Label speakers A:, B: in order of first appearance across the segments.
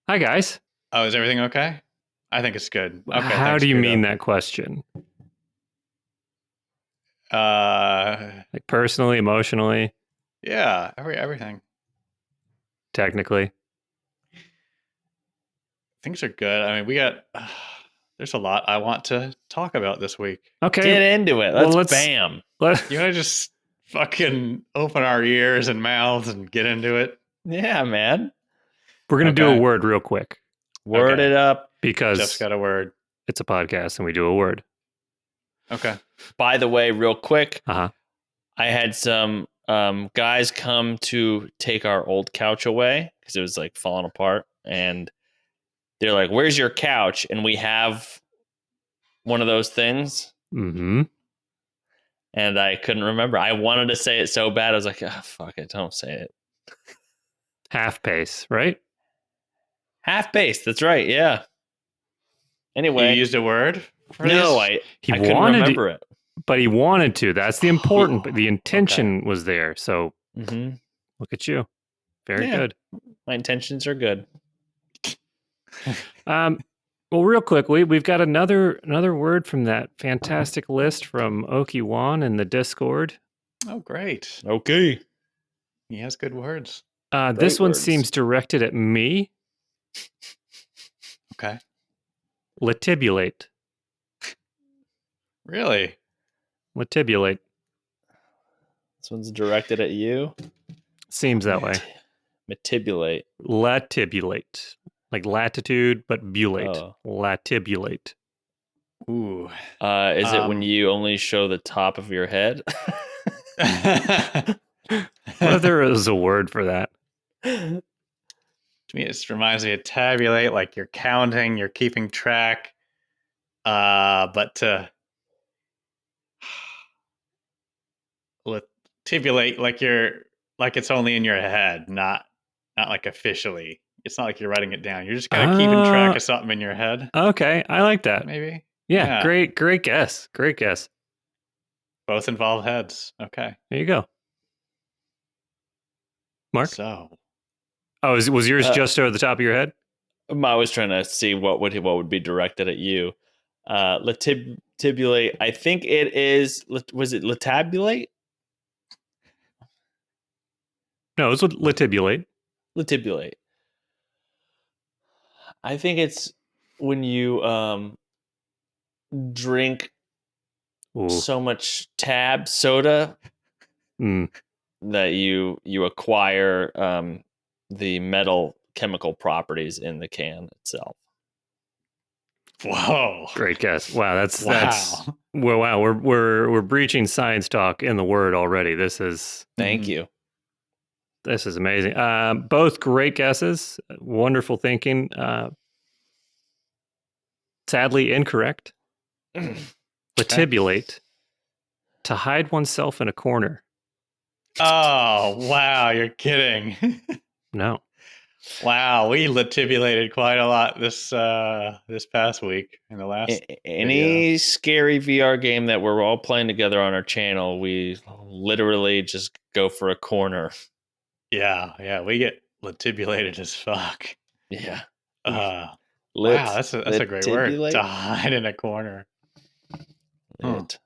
A: Hi, guys.
B: Oh, is everything okay? I think it's good. Okay,
A: How
B: thanks,
A: do you mean
B: Greedo.
A: that question?
B: Uh,
A: Like personally, emotionally,
B: yeah, everything.
A: technically?
B: Things are good. I mean, we got. There's a lot I want to talk about this week.
A: Okay.
C: Get into it.
A: Well,
C: Let's bam.
A: let
B: You want to just fucking open our ears and mouths and get into it?
C: Yeah, man.
A: we're gonna do a
B: Okay.
A: word real quick
C: Word
B: Okay.
C: it up.
B: Jeff's
A: because
B: got a word.
A: it's a podcast and we do a word.
B: Okay.
C: By the way, real quick,
A: Uh huh.
C: I had some guys come to take our old couch away because it was like falling apart. And they're like, "Where's your couch?" And we have one of those things.
A: Mm-hmm.
C: And I couldn't remember. I wanted to say it so bad. I was like, oh, fuck it. Don't say it.
A: Half pace, right?
C: Half base. That's right. Yeah.
B: You
C: Anyway,
B: used a word for
C: no,
B: these?
A: He
C: I couldn't
A: wanted
C: remember it.
A: but he wanted to. That's the important, but the
B: Okay.
A: intention was there. So
C: Mm-hmm.
A: look at you. Very
C: Yeah.
A: good.
C: My intentions are good.
A: Um, well, real quick, we've got another word from that fantastic list from Oki Wan in the Discord.
B: Oh, great.
C: Okay.
B: He has good words.
A: This
C: Great
A: one
C: words.
A: seems directed at me.
B: Okay.
A: Latibulate.
B: Really?
A: Latibulate.
C: This one's directed at you.
A: Seems that way.
C: Matibulate.
A: Latibulate. Like latitude, but bulate.
C: Oh.
A: Latibulate.
B: Ooh.
C: Is it when you only show the top of your head?
A: What if there is a word for that?
B: To me, it just reminds me of tabulate, like you're counting, you're keeping track. But to tibulate, like it's only in your head, not like officially. It's not like you're writing it down. You're just kind of keeping track
A: Uh,
B: of something in your head,
A: okay, I like that.
B: maybe.
A: Yeah,
B: Yeah,
A: great guess. Great guess.
B: both involve heads. Okay,
A: There you go. Mark?
B: so
A: Oh, was yours
C: uh,
A: just over the top of your head?
C: I was trying to see what would be directed at you. Latibulate. I think it is. Was it latabulate?
A: No, it's latibulate.
C: Latibulate. I think it's when you drink
A: Ooh.
C: so much tab soda
A: Mm.
C: that you acquire the metal chemical properties in the can itself.
B: whoa,
A: Great guess. Wow, that's
B: wow.
A: well, wow. We're breaching science talk in the word already.
C: Thank you.
A: This is amazing. Both great guesses. Wonderful thinking. Sadly incorrect. Latibulate. To hide oneself in a corner.
B: Oh wow, you're kidding.
A: No.
B: Wow, we latibulated quite a lot this past week in the last video.
C: Any scary VR game that we're all playing together on our channel, we literally just go for a corner.
B: Yeah, we get latibulated as fuck.
C: Yeah.
B: Wow,
C: Lit.
B: that's a great word. To
C: Litibulate.
B: hide in a corner. Hmm.
C: Lit.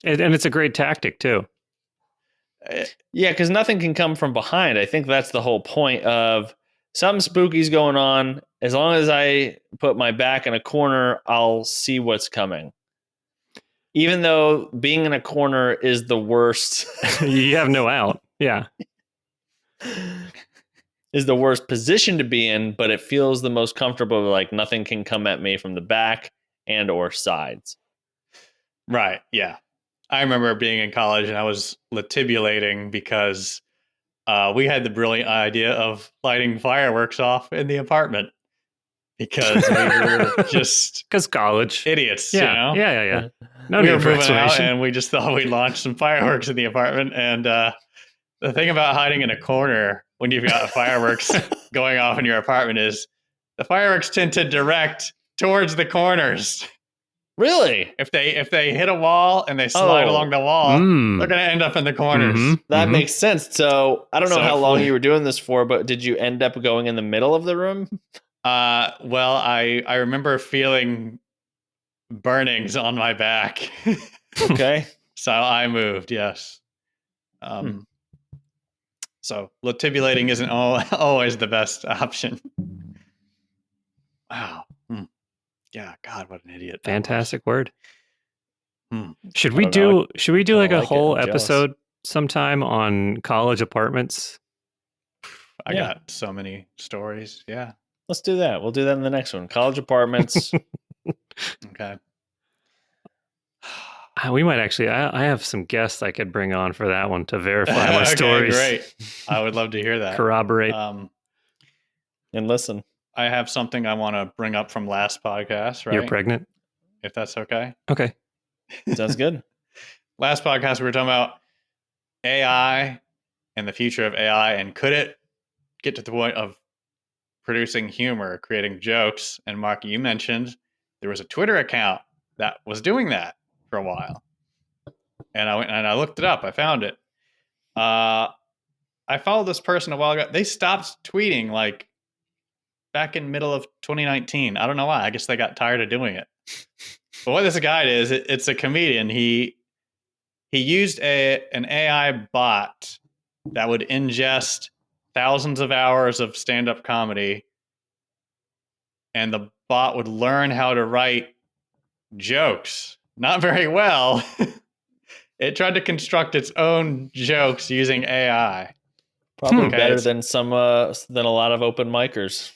A: And it's a great tactic too.
B: Eh,
C: Yeah, because nothing can come from behind. I think that's the whole point of something spooky's going on. As long as I put my back in a corner, I'll see what's coming. Even though being in a corner is the worst,
A: You have no out. Yeah.
C: is the worst position to be in, but it feels the most comfortable. Like nothing can come at me from the back and or sides.
B: Right. Yeah. I remember being in college and I was latibulating because we had the brilliant idea of lighting fireworks off in the apartment because we were just
A: Because college.
B: idiots,
A: Yeah. No
B: We
A: need
B: were
A: for
B: moving out
A: explanation.
B: and we just thought we'd launch some fireworks in the apartment. And the thing about hiding in a corner when you've got fireworks going off in your apartment is the fireworks tend to direct towards the corners.
C: Really?
B: If they hit a wall and they slide
C: Oh.
B: along the wall,
A: Mm.
B: they're going to end up in the corners.
A: Mhm,
C: That
A: mhm.
C: makes sense. So I don't know
B: So
C: how long
B: if-
C: you were doing this for, but did you end up going in the middle of the room?
B: Well, I remember feeling burnings on my back.
C: Okay.
B: So I moved, yes. So tibulating isn't always the best option. Wow. Yeah, God, what an idiot. that was.
A: Fantastic word.
B: Hmm.
A: Should
C: I
A: we
C: don't know.
A: do should we do
C: kinda
A: like a
C: like it.
A: whole
C: I'm jealous.
A: episode sometime on college apartments?
B: I
C: Yeah.
B: got so many stories. Yeah.
C: Let's do that. We'll do that in the next one. College apartments.
B: Okay.
A: We might actually I have some guests I could bring on for that one to verify my
B: Okay,
A: stories.
B: great. I would love to hear that.
A: Corroborate.
C: And listen.
B: I have something I want to bring up from last podcast, right?
A: You're pregnant?
B: If that's okay.
A: Okay.
C: Sounds good.
B: Last podcast, we were talking about AI and the future of AI, and could it get to the point of producing humor, creating jokes? And Mark, you mentioned there was a Twitter account that was doing that for a while. And I went and I looked it up. I found it. I followed this person a while ago. They stopped tweeting like back in middle of 2019. I don't know why. I guess they got tired of doing it. But what this guy is, it's a comedian. He used an AI bot that would ingest thousands of hours of stand-up comedy, and the bot would learn how to write jokes. Not very well. It tried to construct its own jokes using AI.
C: Probably
B: Okay,
C: better than than a lot of open micers.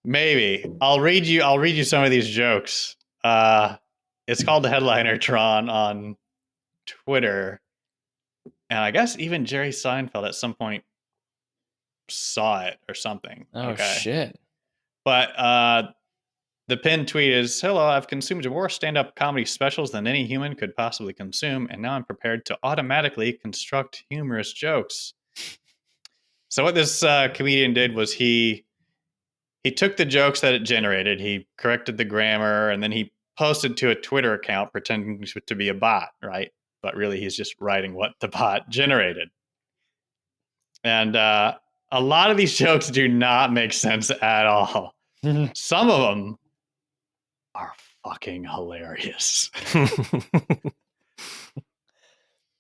B: Maybe. I'll read you some of these jokes. It's called the Headliner-tron on Twitter. And I guess even Jerry Seinfeld at some point saw it or something.
C: Oh
B: Okay.
C: shit.
B: But the pinned tweet is, "Hello, I've consumed more stand-up comedy specials than any human could possibly consume, and now I'm prepared to automatically construct humorous jokes." So what this comedian did was he took the jokes that it generated, he corrected the grammar, and then he posted to a Twitter account pretending to be a bot, right? But really he's just writing what the bot generated. And a lot of these jokes do not make sense at all. Some of them are fucking hilarious. I'm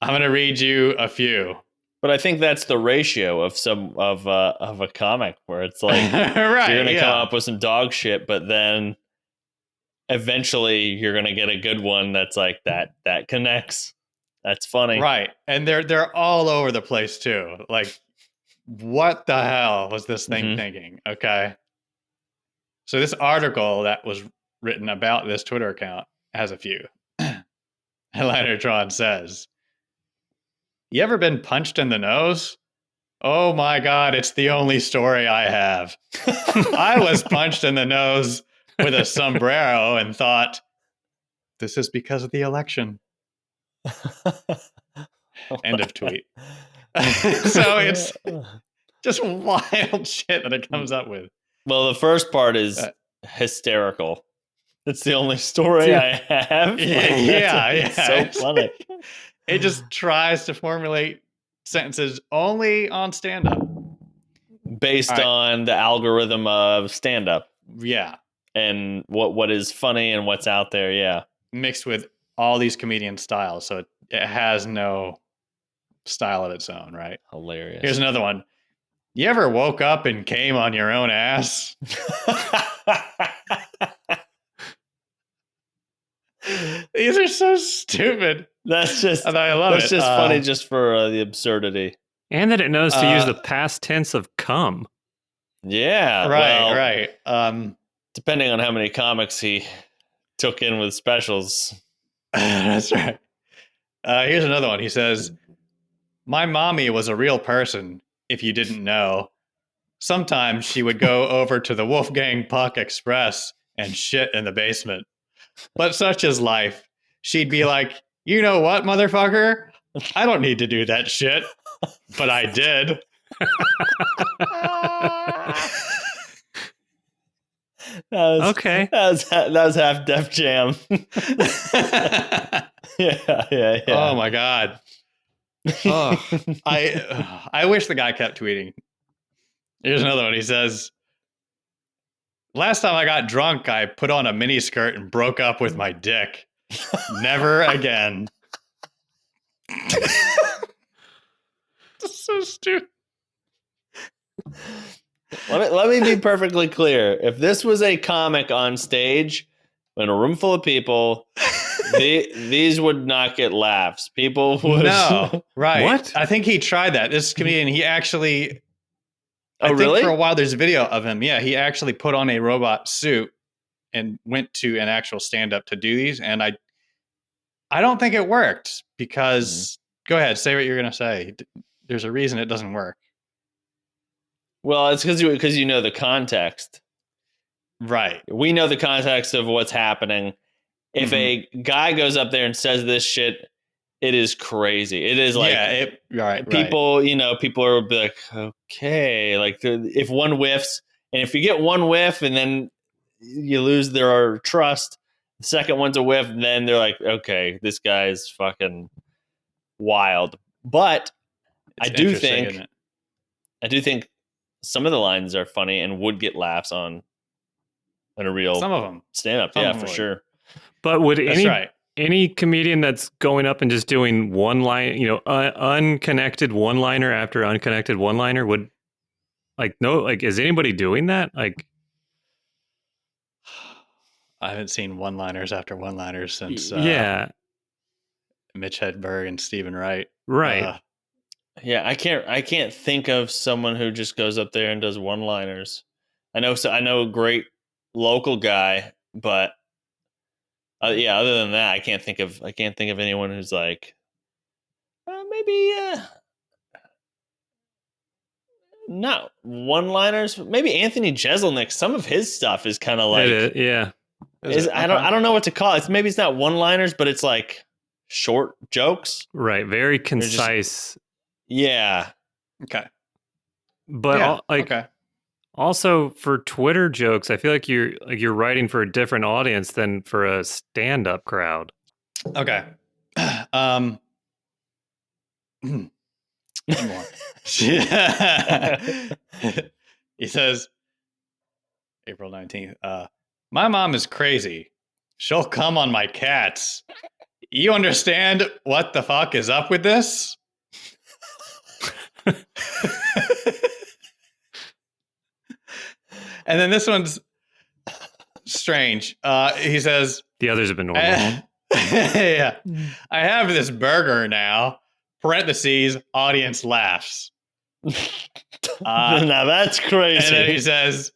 B: going to read you a few.
C: But I think that's the ratio of some of a comic where it's like
B: Right,
C: you're gonna
B: yeah.
C: come up with some dog shit, but then eventually you're gonna get a good one that's like that connects. That's funny.
B: Right. And they're all over the place too. Like, what the hell was this thing thinking? Okay. So this article that was written about this Twitter account has a few. Headliner-tron says, "You ever been punched in the nose? Oh my God, it's the only story I have. I was punched in the nose with a sombrero and thought, this is because of the election." End of tweet. So it's just wild shit that it comes up with.
C: Well, the first part is hysterical. It's the only story I have. Like,
B: Yeah.
C: it's so funny.
B: It just tries to formulate sentences only on stand-up.
C: Based
B: All right.
C: on the algorithm of stand-up
B: Yeah.
C: and what is funny and what's out there. Yeah.
B: Mixed with all these comedian styles. So it has no style of its own, right?
C: Hilarious.
B: Here's another one. You ever woke up and came on your own ass? These are so stupid.
C: That's just
B: And I love it.
C: That's just funny just for the absurdity.
A: And that it knows to use the past tense of come.
C: Yeah.
B: Right.
C: Depending on how many comics he took in with specials.
B: That's right. Here's another one. He says, "My mommy was a real person, if you didn't know. Sometimes she would go over to the Wolfgang Puck Express and shit in the basement. But such is life. She'd be like, you know what, motherfucker? I don't need to do that shit. But I did."
A: Okay.
C: That was half Def Jam. Yeah.
B: Oh my God. Oh, I wish the guy kept tweeting. Here's another one. He says, last time I got drunk, I put on a mini skirt and broke up with my dick. Never again. That's so stupid.
C: Let me be perfectly clear. If this was a comic on stage in a room full of people, these would not get laughs. People would.
B: No, right.
A: What?
B: I think he tried that. This comedian, he actually, I think
C: really?
B: for a while there's a video of him. Yeah, he actually put on a robot suit and went to an actual stand-up to do these. And I don't think it worked because, go ahead, say what you're going to say. There's a reason it doesn't work.
C: Well, it's because you know the context.
B: Right.
C: We know the context of what's happening. If a guy goes up there and says this shit, it is crazy. It is like people, people are like, okay, like if one whiffs, and if you get one whiff and then you lose their trust, the second one's a whiff, then they're like, okay, this guy's fucking wild. But I do think some of the lines are funny and would get laughs on a real
B: some of them
C: stand-up. Yeah, for sure.
A: But would
B: right.
A: any comedian that's going up and just doing one line, unconnected one-liner after unconnected one-liner would is anybody doing that? Like,
B: I haven't seen one-liners after one-liners since
A: Mitch
B: Hedberg and Stephen Wright.
A: Right.
C: Yeah, I can't think of someone who just goes up there and does one-liners. I know a great local guy, but other than that, I can't think of anyone who's like maybe not one-liners. Maybe Anthony Jeselnik. Some of his stuff is kind of like I don't know what to call it. Maybe it's not one-liners, but it's like short jokes.
A: Right, very concise.
B: Okay.
A: But
B: okay.
A: Also for Twitter jokes, I feel like you're writing for a different audience than for a stand-up crowd.
B: Okay. One more. He says, April 19th, my mom is crazy. She'll come on my cats. You understand what the fuck is up with this? And then this one's strange. He says,
A: the others have been normal.
B: Yeah. I have this burger now. Parentheses, audience laughs.
C: Now that's crazy.
B: And then he says,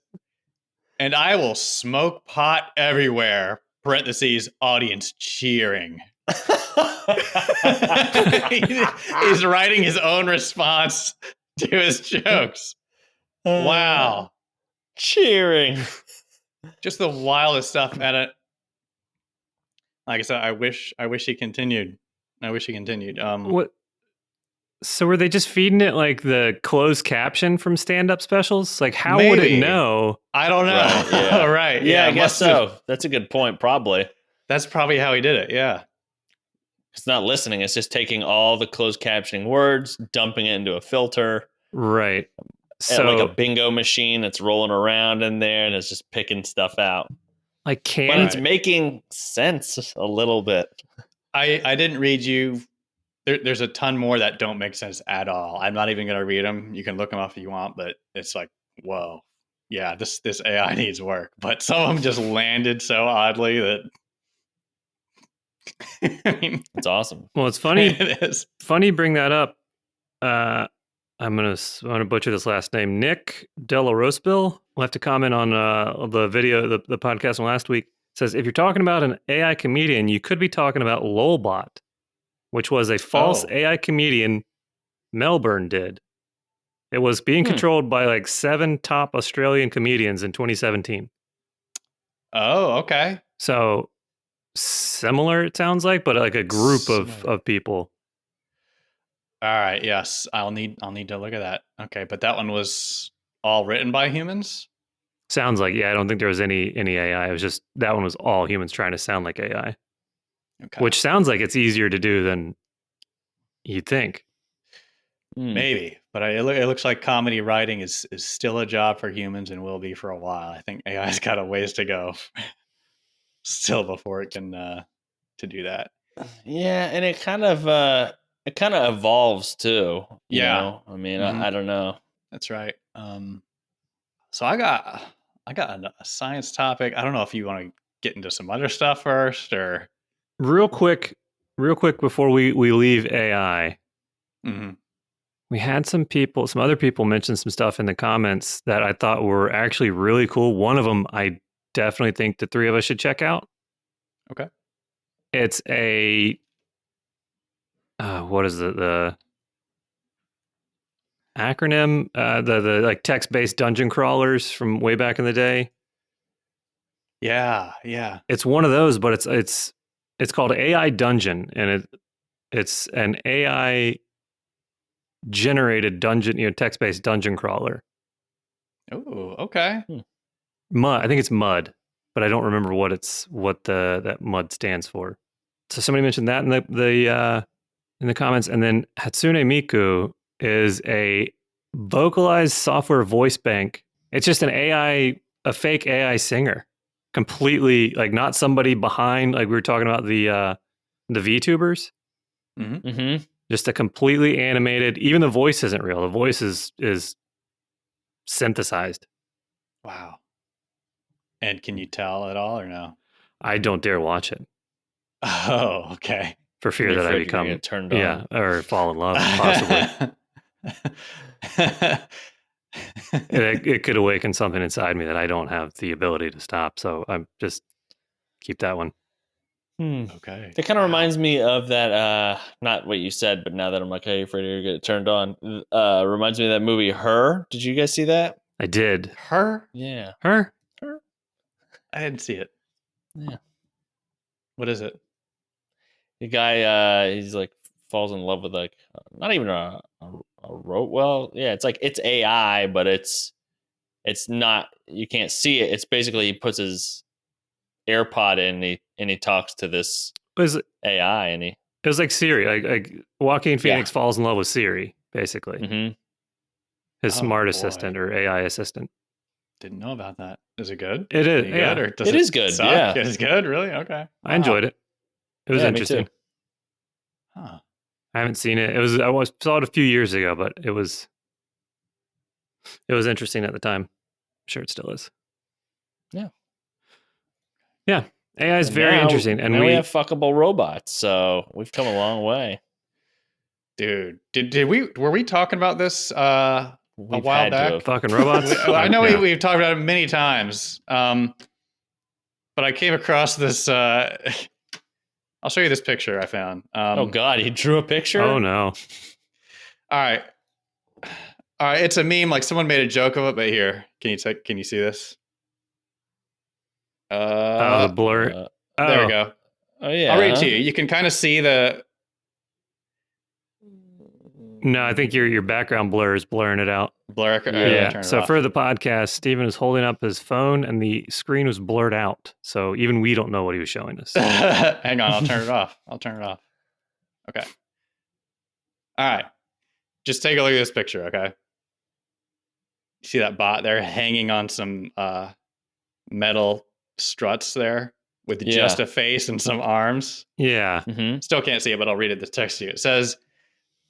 B: and I will smoke pot everywhere. Parentheses, audience cheering. He's writing his own response to his jokes. Wow.
C: Cheering.
B: Just the wildest stuff. And like I said, I wish he continued.
A: What? So were they just feeding it like the closed caption from stand-up specials? Like, how would it know?
B: I don't know.
C: Right, yeah.
B: Right.
C: Yeah, I guess so. That's a good point. Probably.
B: That's probably how he did it. Yeah.
C: It's not listening. It's just taking all the closed captioning words, dumping it into a filter.
A: Right. So
C: like a bingo machine that's rolling around in there and it's just picking stuff out.
A: But
C: it's making sense a little bit.
B: I didn't read you. There's a ton more that don't make sense at all. I'm not even going to read them. You can look them up if you want, but it's like, whoa. Yeah, this AI needs work. But some of them just landed so oddly that I mean,
C: it's awesome.
A: Well, it's funny.
B: It is
A: funny you bring that up. I'm gonna butcher this last name. Nick Delarosebill left a comment on the video, the podcast from last week. It says, if you're talking about an AI comedian, you could be talking about Lolbot, which was a false AI comedian Melbourne did. It was being controlled by like 7 top Australian comedians in 2017.
B: Oh, okay.
A: So similar, it sounds like, but like a group of people.
B: All right. Yes, I'll need to look at that. Okay, but that one was all written by humans.
A: Sounds like, yeah, I don't think there was any AI. It was just, that one was all humans trying to sound like AI,
B: Okay.
A: which sounds like it's easier to do than you'd think.
B: Maybe, but it looks like comedy writing is still a job for humans and will be for a while. I think AI's got a ways to go still before it can to do that.
C: Yeah, and it kind of evolves too. You
B: Yeah.
C: know? I mean,
B: Mhm.
C: I don't know.
B: That's right. So I got a science topic. I don't know if you want to get into some other stuff first or.
A: Real quick before we leave AI,
B: Mhm.
A: we had some other people mention some stuff in the comments that I thought were actually really cool. One of them I definitely think the three of us should check out.
B: Okay.
A: It's a what is the acronym? The like text-based dungeon crawlers from way back in the day.
B: Yeah.
A: It's one of those, but it's called AI Dungeon, and it's an AI generated dungeon, text-based dungeon crawler.
B: Oh, okay.
A: Mud. I think it's mud, but I don't remember what that mud stands for. So somebody mentioned that in the comments, and then Hatsune Miku is a vocalized software voice bank. It's just a fake AI singer, completely like not somebody behind. Like we were talking about the VTubers.
C: Mm-hmm.
A: Just a completely animated. Even the voice isn't real. The voice is synthesized.
B: Wow. And can you tell at all or no?
A: I don't dare watch it
B: Oh, okay.
A: for fear
C: You're
A: that I
C: afraid you're gonna
A: become
C: get turned on.
A: or fall in love possibly. It could awaken something inside me that I don't have the ability to stop. So I'm just keep that one.
B: Okay.
C: It kind of reminds me of that, not what you said, but now that I'm like, hey, afraid you're gonna get turned on. Reminds me of that movie Her. Did you guys see that?
A: I did.
B: Her?
C: Yeah.
A: Her?
B: I didn't see it.
C: Yeah.
B: What is it?
C: The guy, he's like falls in love with like not even a rope. Well, yeah, it's AI, but it's not. You can't see it. It's basically he puts his AirPod in and he talks to this
A: It
C: AI and he.
A: was like Siri. Like Joaquin Phoenix
C: Yeah.
A: falls in love with Siri, basically.
C: Mm-hmm.
A: His
B: Oh,
A: smart
B: boy.
A: assistant or AI assistant.
B: Didn't know about that. Is it good?
A: It is.
B: Any
A: Yeah.
B: good or does
C: It is good,
B: suck?
C: yeah.
B: It is good, really? Okay.
A: I enjoyed it. It was
C: Yeah, me
A: interesting.
C: too.
B: Huh.
A: I haven't seen it. I saw it a few years ago, but it was interesting at the time. I'm sure it still is.
C: Yeah.
A: Yeah. AI is
C: And
A: very
C: now-
A: interesting. And
C: now we have fuckable robots, so we've come a long way.
B: Dude, were we talking about this a
C: We've
B: while
C: had to
B: back?
C: have.
A: fucking robots.
B: I know
A: Yeah.
B: we've talked about it many times. But I came across this I'll show you this picture I found.
C: Oh God, he drew a picture.
A: Oh no.
B: All right. It's a meme. Like someone made a joke of it, but here, can you see this?
A: The blur.
B: There we go.
C: Oh yeah.
B: I'll read it to you. You can kind of see the.
A: No, I think your background blur is blurring it out.
B: Blur.
C: Yeah.
B: Turn it
A: So
B: off.
A: for the podcast, Steven is holding up his phone and the screen was blurred out. So even we don't know what he was showing us.
B: Hang on, I'll turn it off. Okay. All right. Just take a look at this picture, okay? You see that bot there hanging on some metal struts there with just a face and some arms?
A: Yeah.
C: Mm-hmm.
B: Still can't see it, but I'll read it the text to you. It says,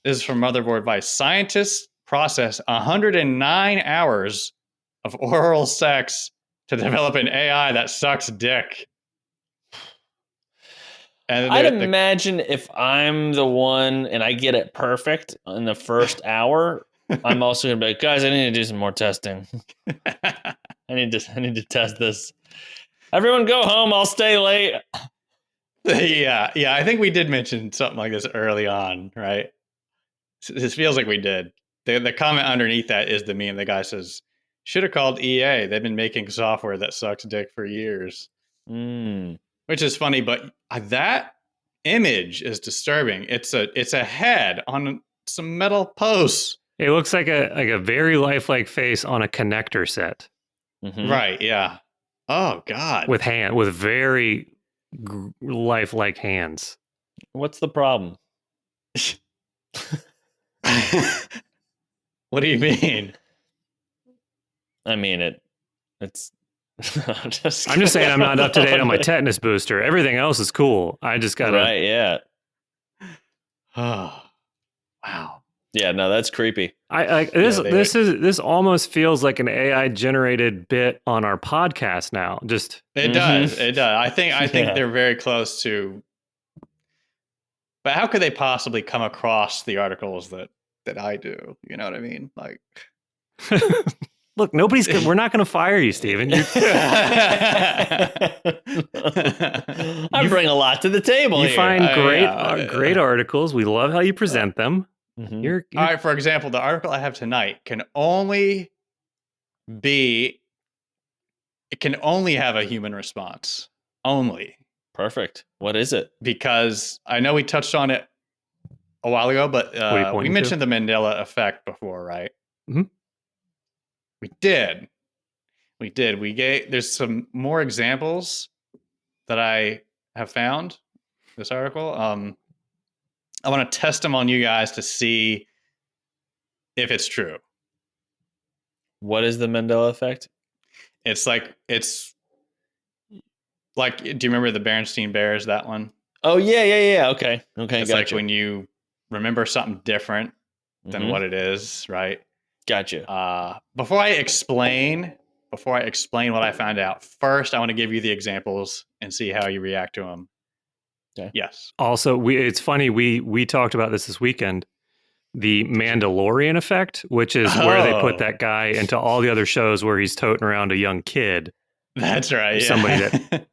B: this is from Motherboard Advice. Scientists process 109 hours of oral sex to develop an AI that sucks dick. And
C: I'd imagine if I'm the one and I get it perfect in the first hour, I'm also gonna be like, guys, I need to do some more testing. I need to test this. Everyone go home. I'll stay late.
B: Yeah. I think we did mention something like this early on, right? This feels like we did. The comment underneath that is the meme. The guy says, should have called EA. They've been making software that sucks dick for years. Which is funny, but that image is disturbing. It's a head on some metal posts.
A: It looks like a very lifelike face on a connector set.
C: Mhm.
B: Right. Yeah. Oh God.
A: with very lifelike hands.
C: What's the problem?
B: What do you mean?
C: I mean, it's. I'm just
A: I'm just saying I'm not up to date on my tetanus booster. Everything else is cool. I just gotta.
C: Right, yeah.
B: Oh, wow.
C: Yeah, no, that's creepy.
A: This almost feels like an AI generated bit on our podcast now. Just
B: It does. It does. I think
C: Yeah.
B: they're very close to. But how could they possibly come across the articles that I do? You know what I mean? Like,
A: look, we're not gonna fire you, Steven.
C: I bring a lot to the table
A: You
C: here.
A: find
B: yeah.
A: great articles. We love how you present them.
C: Mhm.
A: You're
B: all right. For example, the article I have tonight can only have a human response. Only.
C: Perfect. What is it?
B: Because I know we touched on it a while ago, but
A: What are you
B: we
A: pointing to?
B: mentioned the Mandela Effect before, right?
A: Mhm.
B: We did. There's some more examples that I have found this article. I want to test them on you guys to see if it's true.
C: What is the Mandela effect?
B: It's like, do you remember the Berenstain Bears? That one.
C: Oh yeah. Okay.
B: It's like when you remember something different than what it is, right?
C: Gotcha.
B: Before I explain what I found out, first I want to give you the examples and see how you react to them.
C: Okay.
B: Yes.
A: Also, it's funny we talked about this weekend. The Mandalorian Effect, which is where they put that guy into all the other shows where he's toting around a young kid.
B: That's right. Yeah.
A: Somebody that.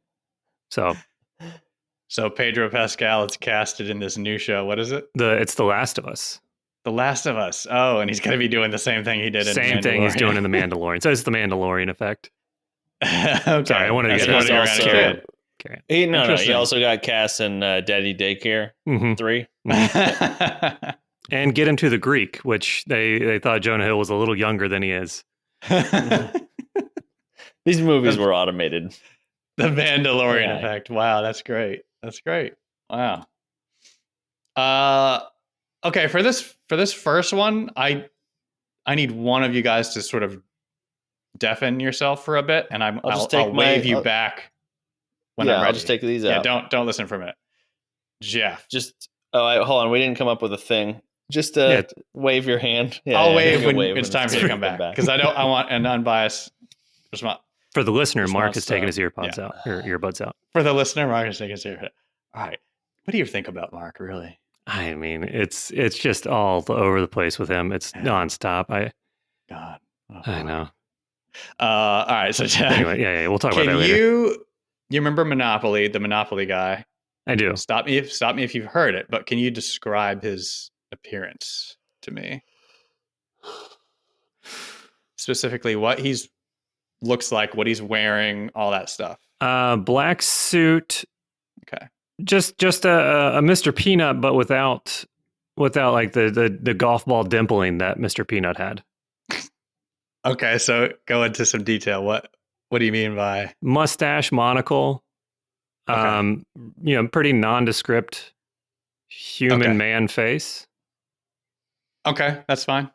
B: So Pedro Pascal is casted in this new show. What is it?
A: It's The Last of Us.
B: The Last of Us. Oh, and he's going to be doing the same thing he did in
A: Same thing he's doing in The Mandalorian. So it's The Mandalorian Effect.
B: Okay.
A: Sorry, I wanted to
B: That's
A: get
B: running around
C: also-
B: carrying.
C: He
B: Interesting.
C: also got cast in Daddy Daycare
A: Mhm.
C: 3.
A: And get him to the Greek, which they thought Jonah Hill was a little younger than he is.
C: These movies were automated.
B: The Mandalorian
C: Yeah.
B: Effect. Wow, that's great. That's great. Wow. Okay, for this first one, I need one of you guys to sort of deafen yourself for a bit, and I'll wave you back when I'm ready.
C: I'll just take these out.
B: Don't listen for a minute. Jeff.
C: Hold on. We didn't come up with a thing. Just wave your hand. Yeah,
B: I'll wave when
C: wave
B: it's time for you to come back because I want an unbiased response.
A: For the listener, Mark is
B: Response,
A: taking his earbuds out. Or earbuds out.
B: For the listener, Mark is taking his earbuds. All right. What do you think about Mark, really?
A: I mean, it's just all over the place with him. It's nonstop.
B: God.
A: I know.
B: All right. So
A: Anyway, yeah, we'll talk about that later.
B: You remember Monopoly, the Monopoly guy?
A: I do.
B: Stop me if you've heard it, but can you describe his appearance to me? Specifically, what he's looks like, what he's wearing, all that stuff.
A: Black suit.
B: Okay.
A: Just a Mr. Peanut, but without like the golf ball dimpling that Mr. Peanut had.
B: Okay, so go into some detail. What do you mean by
A: mustache, monocle?
B: Okay.
A: Pretty nondescript human man face.
B: Okay, that's fine.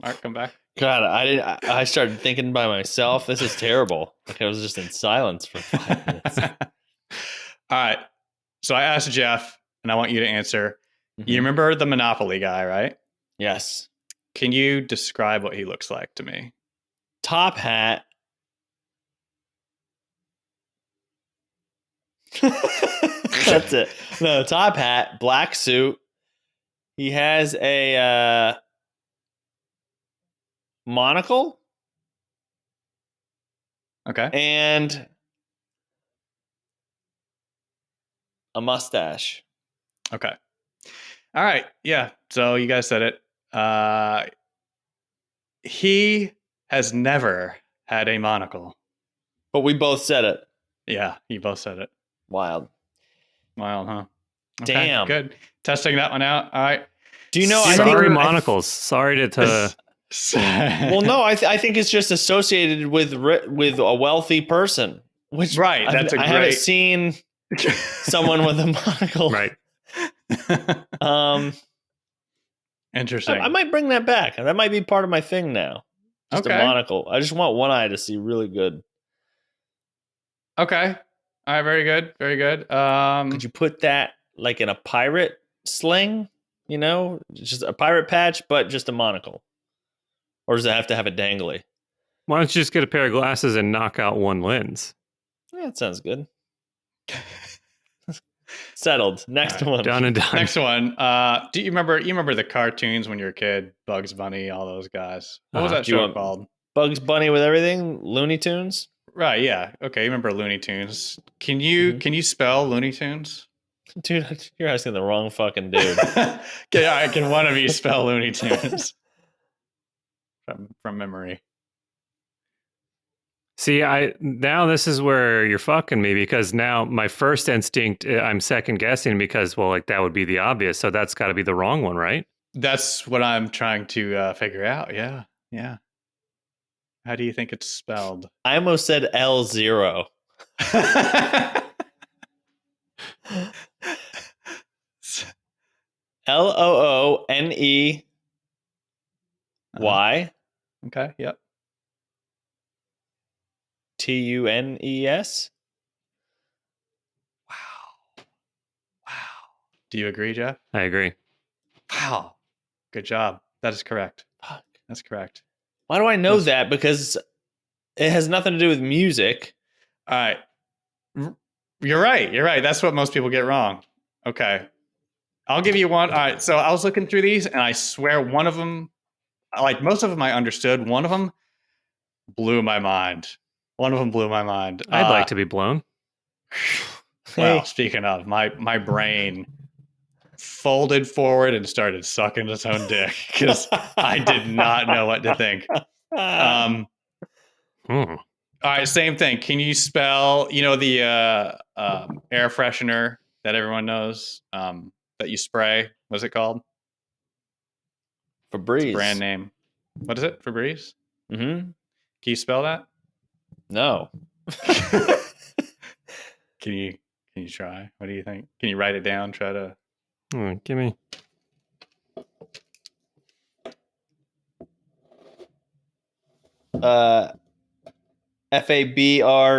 B: Mark, come back.
C: God, I started thinking by myself. This is terrible. Like I was just in silence for 5 minutes.
B: All right. So I asked Jeff, and I want you to answer.
C: Mm-hmm.
B: You remember the Monopoly guy, right?
C: Yes.
B: Can you describe what he looks like to me?
C: Top hat. That's it. No, top hat, black suit. He has a monocle.
B: Okay.
C: And a mustache.
B: Okay. All right. Yeah. So you guys said it. He has never had a monocle.
C: But we both said it.
B: Yeah, you both said it.
C: Wild,
B: huh? Okay,
C: damn.
B: Good. Testing that one out. All right.
C: Do you know?
A: Sorry, monocles. Sorry to
C: Well, no, I think it's just associated with a wealthy person. Which
B: Right, that's
C: I haven't seen someone with a monocle.
A: Right.
B: Interesting.
C: I might bring that back. That might be part of my thing now. Just a
B: Okay.
C: monocle. I just want one eye to see really good.
B: Okay. All right. Very good. Very good.
C: Could you put that like in a pirate sling? You know, just a pirate patch, but just a monocle. Or does it have to have a dangly?
A: Why don't you just get a pair of glasses and knock out one lens?
C: Yeah, that sounds good. Settled. Next one.
A: Done and done.
B: Next one. Do you remember the cartoons when you were a kid? Bugs Bunny, all those guys. What was that
C: Do you
B: show
C: want-
B: called?
C: Bugs Bunny with everything? Looney Tunes?
B: Right. Yeah. Okay. You remember Looney Tunes? Can you spell Looney Tunes?
C: Dude, you're asking the wrong fucking dude.
B: Can one of you spell Looney Tunes from memory?
A: See, now this is where you're fucking me, because now my first instinct, I'm second guessing because, well, like that would be the obvious. So that's got to be the wrong one, right?
B: That's what I'm trying to figure out. Yeah. Yeah. How do you think it's spelled?
C: I almost said L0. Looney.
B: Okay. Yep.
C: Tunes.
B: Wow. Wow. Do you agree, Jeff?
A: I agree.
B: Wow. Good job. That is correct.
C: Fuck.
B: That's correct.
C: Why do I know
B: Yes.
C: that? Because it has nothing to do with music.
B: All right. You're right. You're right. That's what most people get wrong. Okay. I'll give you one. All right. So I was looking through these, and I swear one of them, like most of them I understood. One of them blew my mind. One of them blew my mind.
A: I'd like to be blown.
B: Well,
C: Hey.
B: speaking of, my brain folded forward and started sucking its own dick because I did not know what to think.
A: Hmm.
B: All right, same thing. Can you spell, the air freshener that everyone knows that you spray? What's it called? It's a
C: Febreze.
B: brand name. What is it? Febreze?
C: Mm-hmm.
B: Can you spell that?
C: No.
B: Can you try? What do you think? Can you write it down? Try to.
A: Give me.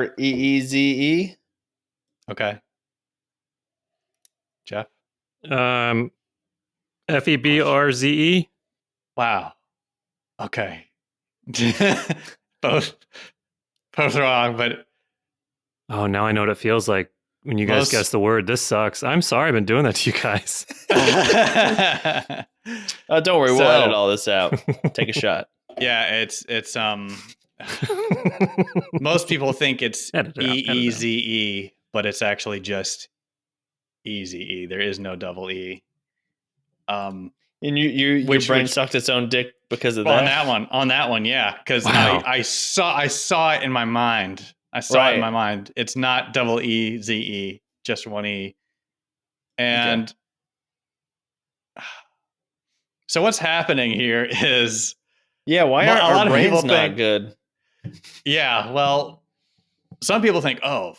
C: Fabreeze.
B: Okay. Jeff?
A: Febrze.
B: Wow. Okay. both wrong, but
A: Oh, now I know what it feels like when you guys guess the word. This sucks. I'm sorry I've been doing that to you guys.
C: Don't worry, we'll
B: So-
C: edit all this out. Take a shot.
B: yeah, it's most people think it's
A: Edit it out, edit it out.
B: EEZE, but it's actually just EZE. There is no double E.
C: And your
B: Which-
C: brain sucked its own dick because of
B: Well,
C: that?
B: on that one, yeah, because
A: Wow.
B: I saw it in my mind. I saw it in my mind. It's not double EZE, just one E. And so what's happening here is,
C: Yeah, why
B: Well,
C: aren't
B: a lot
C: our
B: of
C: brains
B: people
C: not
B: think-
C: good?
B: yeah, well, some people think, oh,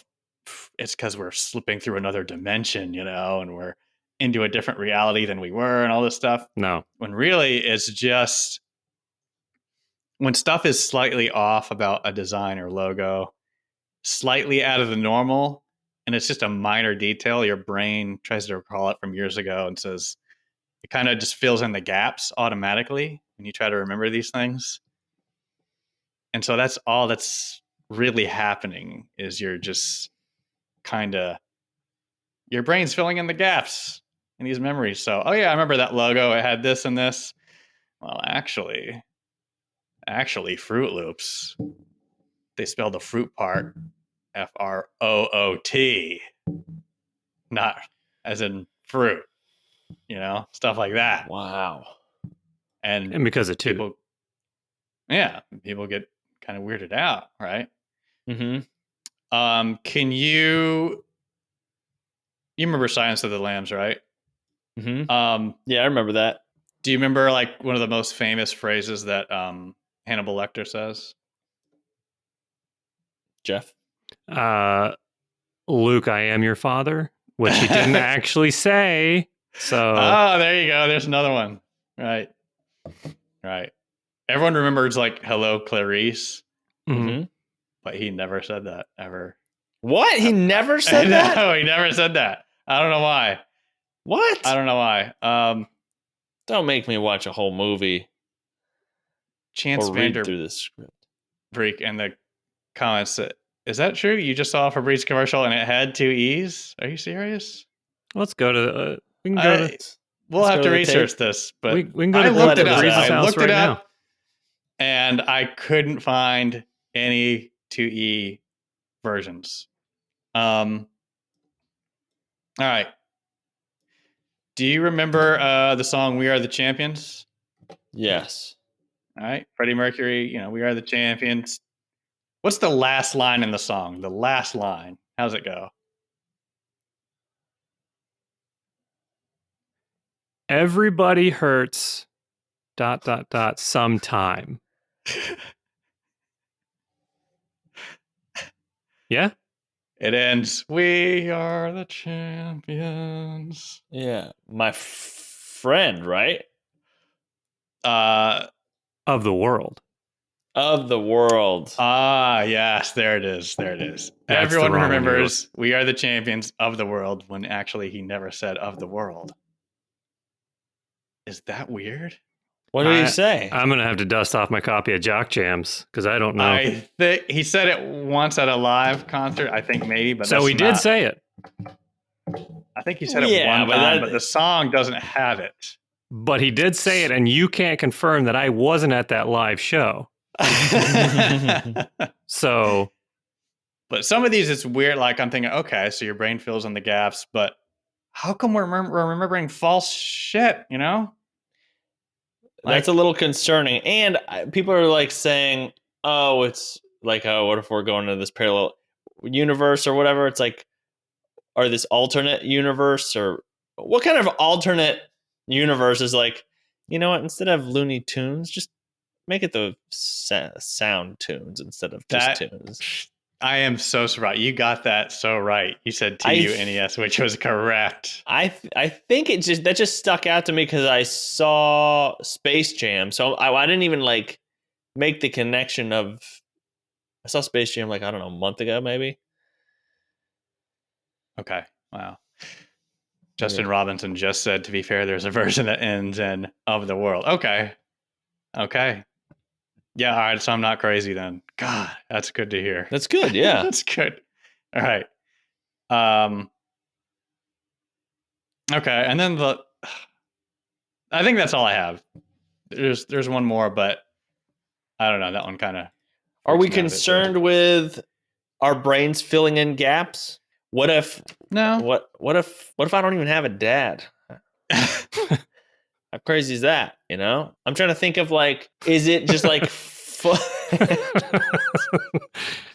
B: it's because we're slipping through another dimension, and we're into a different reality than we were and all this stuff.
A: No.
B: When really it's just when stuff is slightly off about a design or logo, slightly out of the normal, and it's just a minor detail, your brain tries to recall it from years ago and says it kind of just fills in the gaps automatically when you try to remember these things. And so that's all that's really happening is you're just kind of your brain's filling in the gaps in these memories. So, oh yeah, I remember that logo. It had this and this. Well, actually, Fruit Loops, they spell the fruit part FROOT, not as in fruit, stuff like that.
C: Wow.
B: And
A: because of two.
B: people get kind of weirded out, right?
C: Mm-hmm.
B: Can you remember Silence of the Lambs, right?
C: Mm-hmm. Yeah, I remember that.
B: Do you remember like one of the most famous phrases that Hannibal Lecter says?
C: Jeff?
A: Luke, I am your father, which he didn't actually say. So,
B: Oh, there you go. There's another one. Right. Everyone remembers like "Hello, Clarice,"
A: mhm.
B: but he never said that ever.
C: What? He never said that?
B: No, he never said that. I don't know why.
C: What?
B: I don't know why.
C: Don't make me watch a whole movie
B: Chance
C: or read
B: Vander
C: through this script.
B: Breek in the comments said, "Is that true? You just saw a Febreze commercial and it had 2 E's? Are you serious?"
A: Let's go to. We can go to.
B: We'll
C: Let's
B: have
C: go
B: to
C: to the
B: research
C: tape.
B: this, but
A: We can go
B: I
A: to
B: looked it up.
C: Febrze's
B: I
A: house
B: looked
A: right
B: it
A: now.
B: up, and I couldn't find any 2E versions. All right. Do you remember the song "We Are the Champions"?
C: Yes.
B: All right, Freddie Mercury. "We Are the Champions." What's the last line in the song? The last line. How's it go?
A: Everybody hurts. ... Sometime. Yeah.
B: It ends, "We are the champions."
C: Yeah. My friend, right?
B: Uh,
A: Of the world.
C: Of the world.
B: yes, there it is. There it is.
A: That's the
B: Everyone
A: wrong one you
B: remembers "We are the champions of the world" when actually he never said "of the world." Is that weird?
C: What did he say?
A: I'm gonna have to dust off my copy of Jock Jams because I don't know.
B: I think he said it once at a live concert. I think maybe, but
A: so
B: that's
A: he did
B: not-
A: say it,
B: I think he said it
C: Yeah,
B: one
C: but
B: time,
C: that-
B: but the song doesn't have it.
A: but he did say it, and you can't confirm that I wasn't at that live show. So,
B: But some of these, it's weird. Like I'm thinking, okay, so your brain fills in the gaps, but how come we're remembering false shit?
C: That's a little concerning. And people are like saying, oh, it's like, oh, what if we're going to this parallel universe or whatever? It's like, or this alternate universe, or what kind of alternate universe is like, you know what? Instead of Looney Tunes, just make it the sound tunes instead of just tunes.
B: I am so surprised. You got that so right. You said TUNES, which was correct.
C: I think that just stuck out to me because I saw Space Jam, so I didn't even like make the connection of. I saw Space Jam like I don't know a month ago maybe.
B: Okay, wow. Justin Robinson just said, to be fair, there's a version that ends in "of the world." Okay. Yeah, all right, so I'm not crazy then. God, that's good to hear.
C: That's good, yeah.
B: That's good. All right. Okay, and then I think that's all I have. There's one more, but I don't know. That one kind of.
C: Are we concerned with our brains filling in gaps? What if
B: no?
C: What if I don't even have a dad? How crazy is that? I'm trying to think of like, is it just like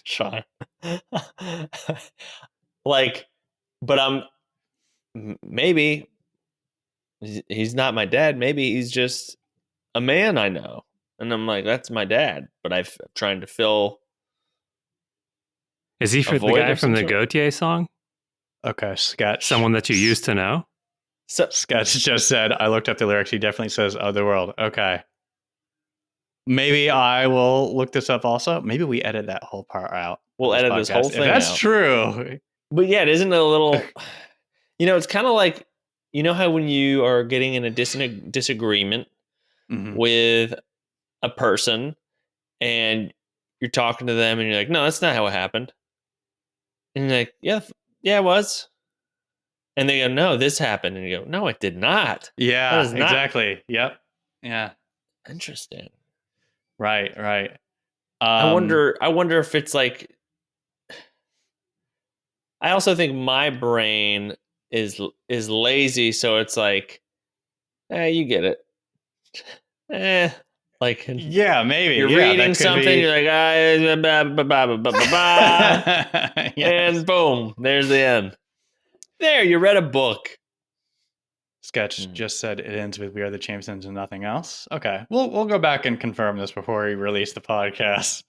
C: Sean? Like, but maybe he's not my dad. Maybe he's just a man I know, and I'm like, that's my dad. But I'm trying to fill.
A: Is he the guy from the Gautier song?
B: Okay, Sketch.
A: Someone that you used to know?
B: So Sketch just said, I looked up the lyrics. He definitely says "of the world." Okay. Maybe I will look this up also. Maybe we edit that whole part out.
C: We'll edit this whole thing out.
B: That's true.
C: But yeah, it isn't a little... it's kind of like, how when you are getting in a disagreement with a person and you're talking to them and you're like, no, that's not how it happened. And you're like, yeah, it was. And they go, no, this happened. And you go, no, it did not.
B: Yeah, exactly. Yep. Yeah.
C: Interesting.
B: Right.
C: I wonder if it's like, I also think my brain is lazy. So it's like, you get it. Like,
B: yeah, maybe
C: you're reading something, you're like, and boom, there's the end. There, you read a book.
B: Sketch just said it ends with "We are the champions and nothing else." Okay, we'll go back and confirm this before we release the podcast.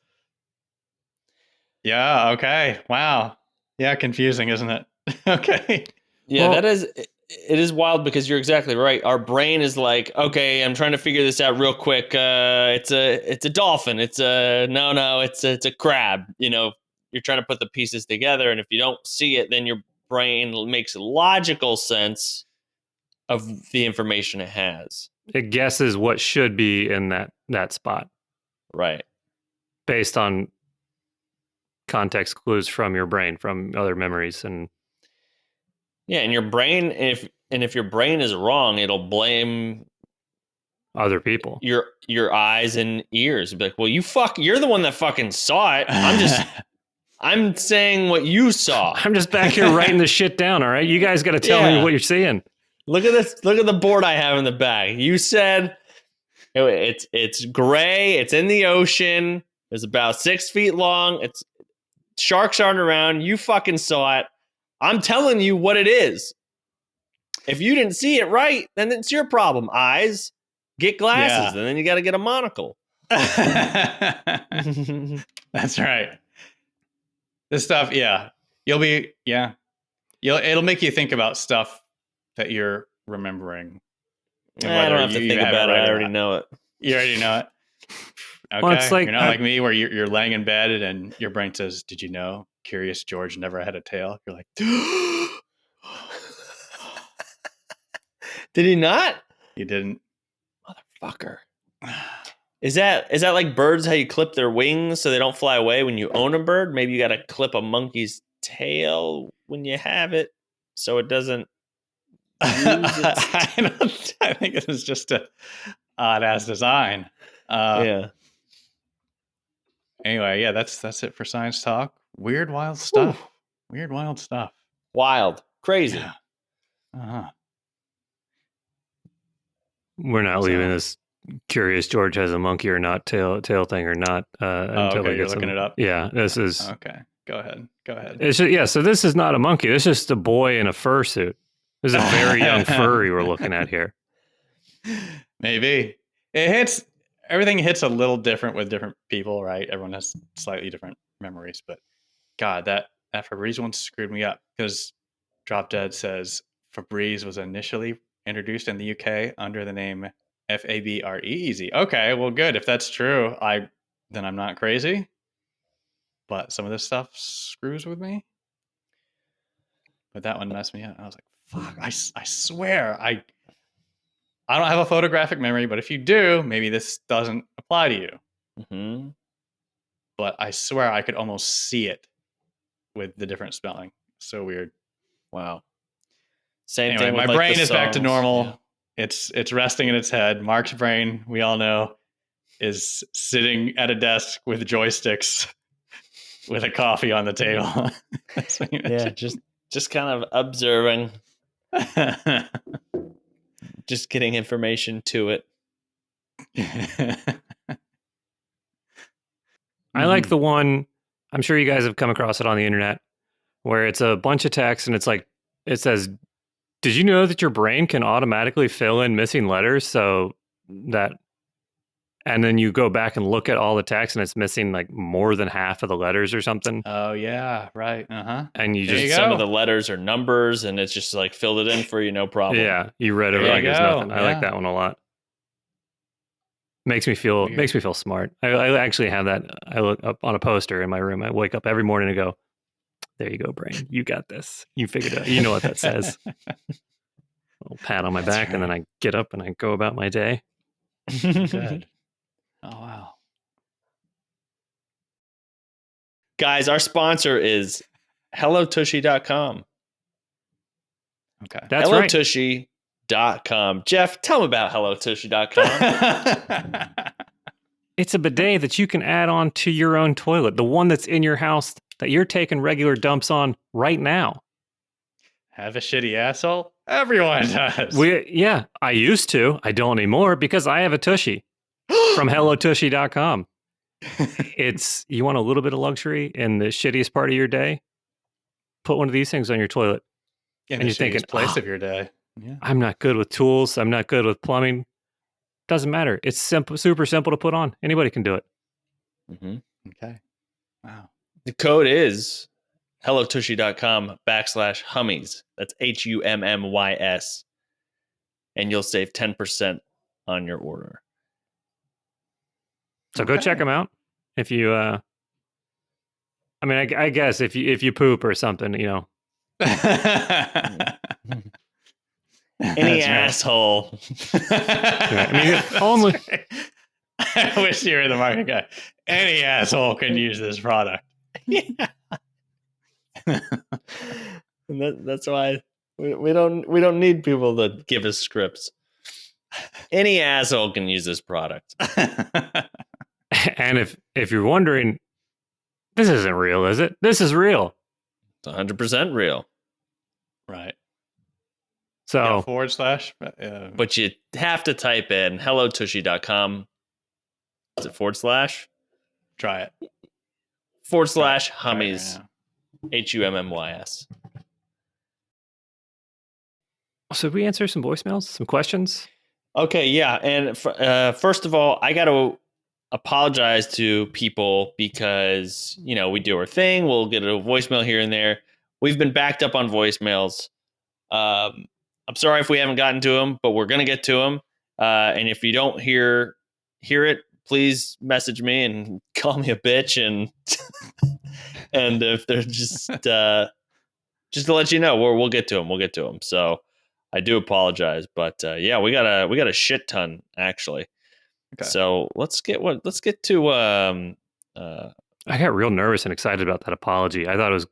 B: Yeah. Okay. Wow. Yeah. Confusing, isn't it? Okay.
C: Yeah,
A: Well-
C: it is wild because you're exactly right. Our brain is like, okay, I'm trying to figure this out real quick. It's a dolphin. It's a crab. You know, you're trying to put the pieces together, and if you don't see it, then your brain makes logical sense of the information it has.
A: It guesses what should be in that spot
C: Right.
A: based on context clues from your brain, from other memories, and
C: Yeah, and your brain, if your brain is wrong, it'll blame
A: other people.
C: your eyes and ears. Be like, well, you're the one that fucking saw it. I'm saying what you saw.
A: I'm just back here writing this shit down. All right, you guys got to tell me what you're seeing.
C: Look at this. Look at the board I have in the bag. You said it's gray. It's in the ocean. It's about 6 feet long. It's sharks aren't around. You fucking saw it. I'm telling you what it is. If you didn't see it right, then it's your problem. Eyes, get glasses, and then you got to get a monocle.
B: That's right. This stuff, it'll make you think about stuff that you're remembering.
C: I don't have to think about it. I already know it.
B: You already know it. Okay,
A: Well, it's like,
B: you're not like me where you're laying in bed and your brain says, "Did you know Curious George never had a tail?" You're like,
C: did he not?
B: "You didn't,
C: motherfucker." Is that like birds? How you clip their wings so they don't fly away when you own a bird? Maybe you got to clip a monkey's tail when you have it so it doesn't.
B: I think it was just a odd ass design.
C: Yeah.
B: Anyway, that's it for science talk. Weird, wild stuff. Ooh. Weird, wild stuff.
C: Wild, crazy.
B: Yeah. Uh-huh.
A: We're not leaving this Curious George has a monkey or not tail thing or not until
B: okay, you're looking it up.
A: Yeah, this is
B: okay. Go ahead.
A: It's just, so this is not a monkey. It's just a boy in a fursuit. This is a very young furry we're looking at here.
B: Maybe everything hits a little different with different people, right? Everyone has slightly different memories, but God, that Febreze one screwed me up because Drop Dead says Febreze was initially introduced in the UK under the name Fabre Easy. Okay, well, good. If that's true, then I'm not crazy. But some of this stuff screws with me. But that one messed me up. I was like, fuck, I swear, I don't have a photographic memory, but if you do, maybe this doesn't apply to you.
C: Mm-hmm.
B: But I swear I could almost see it with the different spelling. So weird.
C: Wow. Same
B: anyway,
C: thing with
B: my brain is
C: songs.
B: back to normal. Yeah. It's resting in its head. Mark's brain, we all know, is sitting at a desk with joysticks with a coffee on the table.
C: Yeah, just kind of observing. Just getting information to it.
A: I like the one, I'm sure you guys have come across it on the internet, where it's a bunch of text and it says, did you know that your brain can automatically fill in missing letters and then you go back and look at all the text and it's missing like more than half of the letters or something.
B: Oh yeah, right. Uh-huh.
A: And
C: some of the letters are numbers and it's just like filled it in for you, no problem.
A: Yeah, you read it like it's nothing. I like that one a lot. Makes me feel smart. I actually have that. I look up on a poster in my room. I wake up every morning and go, there you go, brain. You got this. You figured it out. You know what that says. A little pat on my back, right. And then I get up and I go about my day.
B: Good. Oh, wow.
C: Guys, our sponsor is HelloTushy.com.
B: Okay.
A: That's right.
C: HelloTushy.com. Jeff, tell them about HelloTushy.com.
A: It's a bidet that you can add on to your own toilet, the one that's in your house that you're taking regular dumps on right now.
B: Have a shitty asshole? Everyone does.
A: I used to. I don't anymore because I have a tushy from HelloTushy.com. You want a little bit of luxury in the shittiest part of your day? Put one of these things on your toilet.
B: In the shittiest place of your day. Yeah.
A: I'm not good with tools. I'm not good with plumbing. Doesn't matter. It's simple, super simple to put on. Anybody can do it.
C: Mm-hmm.
B: Okay. Wow.
C: The code is hellotushy.com/hummies. That's HUMMYS. And you'll save 10% on your order.
A: So go check them out. If you, I mean, I guess if you poop or something, you know.
C: Any asshole.
A: I mean, if only.
B: Right. I wish you were the market guy. Any asshole can use this product.
C: Yeah. And that's why we don't need people to give us scripts. Any asshole can use this product.
A: And if you're wondering, this isn't real, is it? This is real.
C: It's 100% real.
B: Right.
A: So
B: Yeah, /.
C: But you have to type in hellotushy.com. Is it /?
B: Try it.
C: /hummies. HUMMYS.
A: So we answer some voicemails, some questions.
C: Okay, yeah. And first of all, I got to apologize to people because, you know, we do our thing. We'll get a voicemail here and there. We've been backed up on voicemails. I'm sorry if we haven't gotten to them, but we're going to get to them. And if you don't hear it, please message me and call me a bitch. And and if they're just to let you know, we'll get to them. We'll get to them. So I do apologize, but yeah, we got a shit ton actually.
B: Okay.
C: So let's get to
A: I got real nervous and excited about that apology. I thought it was,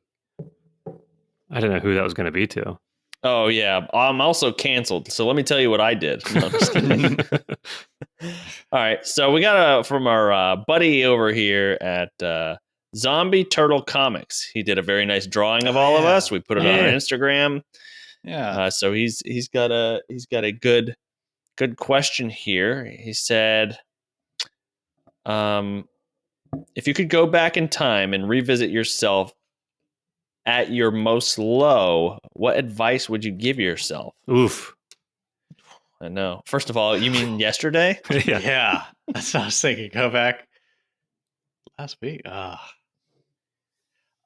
A: I didn't know who that was going to be to.
C: Oh yeah, I'm also canceled. So let me tell you what I did. No, I'm just kidding. All right, so we got from our buddy over here at Zombie Turtle Comics. He did a very nice drawing of all of us. We put it on our Instagram.
B: Yeah.
C: So he's got a good question here. He said, if you could go back in time and revisit yourself at your most low, what advice would you give yourself?
A: Oof.
C: I know. First of all, you mean yesterday?
B: Yeah. That's what I was thinking. Go back last week.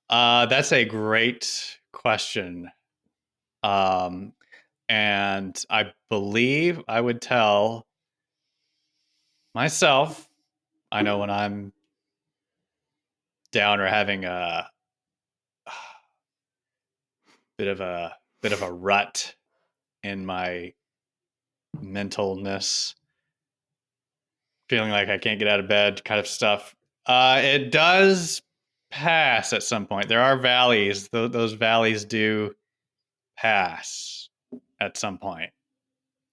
B: That's a great question. And I believe I would tell myself, I know when I'm down or having a bit of a rut in my mentalness, feeling like I can't get out of bed kind of stuff. It does pass at some point. There are valleys. Those valleys do pass at some point.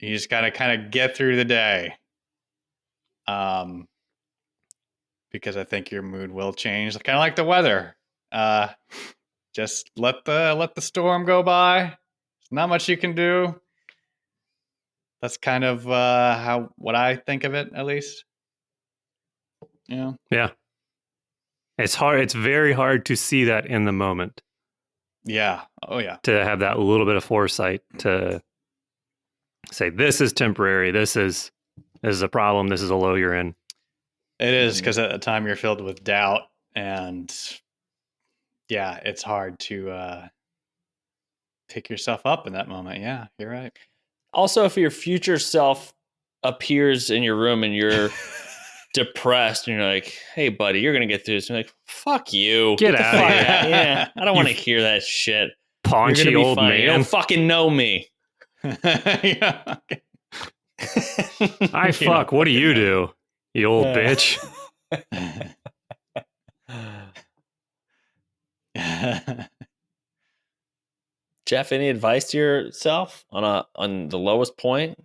B: You just gotta kind of get through the day. Because I think your mood will change, kind of like the weather. Just let the storm go by. There's not much you can do. That's kind of what I think of it, at least. Yeah.
A: Yeah. It's hard. It's very hard to see that in the moment.
B: Yeah. Oh yeah.
A: To have that little bit of foresight to say, this is temporary. This is a problem. This is a low you're in.
B: It is, because at the time you're filled with doubt, and yeah, it's hard to pick yourself up in that moment. Yeah, you're right.
C: Also, if your future self appears in your room and you're depressed and you're like, hey buddy, you're gonna get through this, and you're like, fuck you,
A: Get out of here.
C: Yeah, I don't want to hear that shit.
A: Paunchy
C: You're gonna be
A: old
C: fine.
A: man.
C: You don't fucking know me.
B: Yeah.
A: I fuck. What do you do, you old bitch?
C: Jeff, any advice to yourself on the lowest point?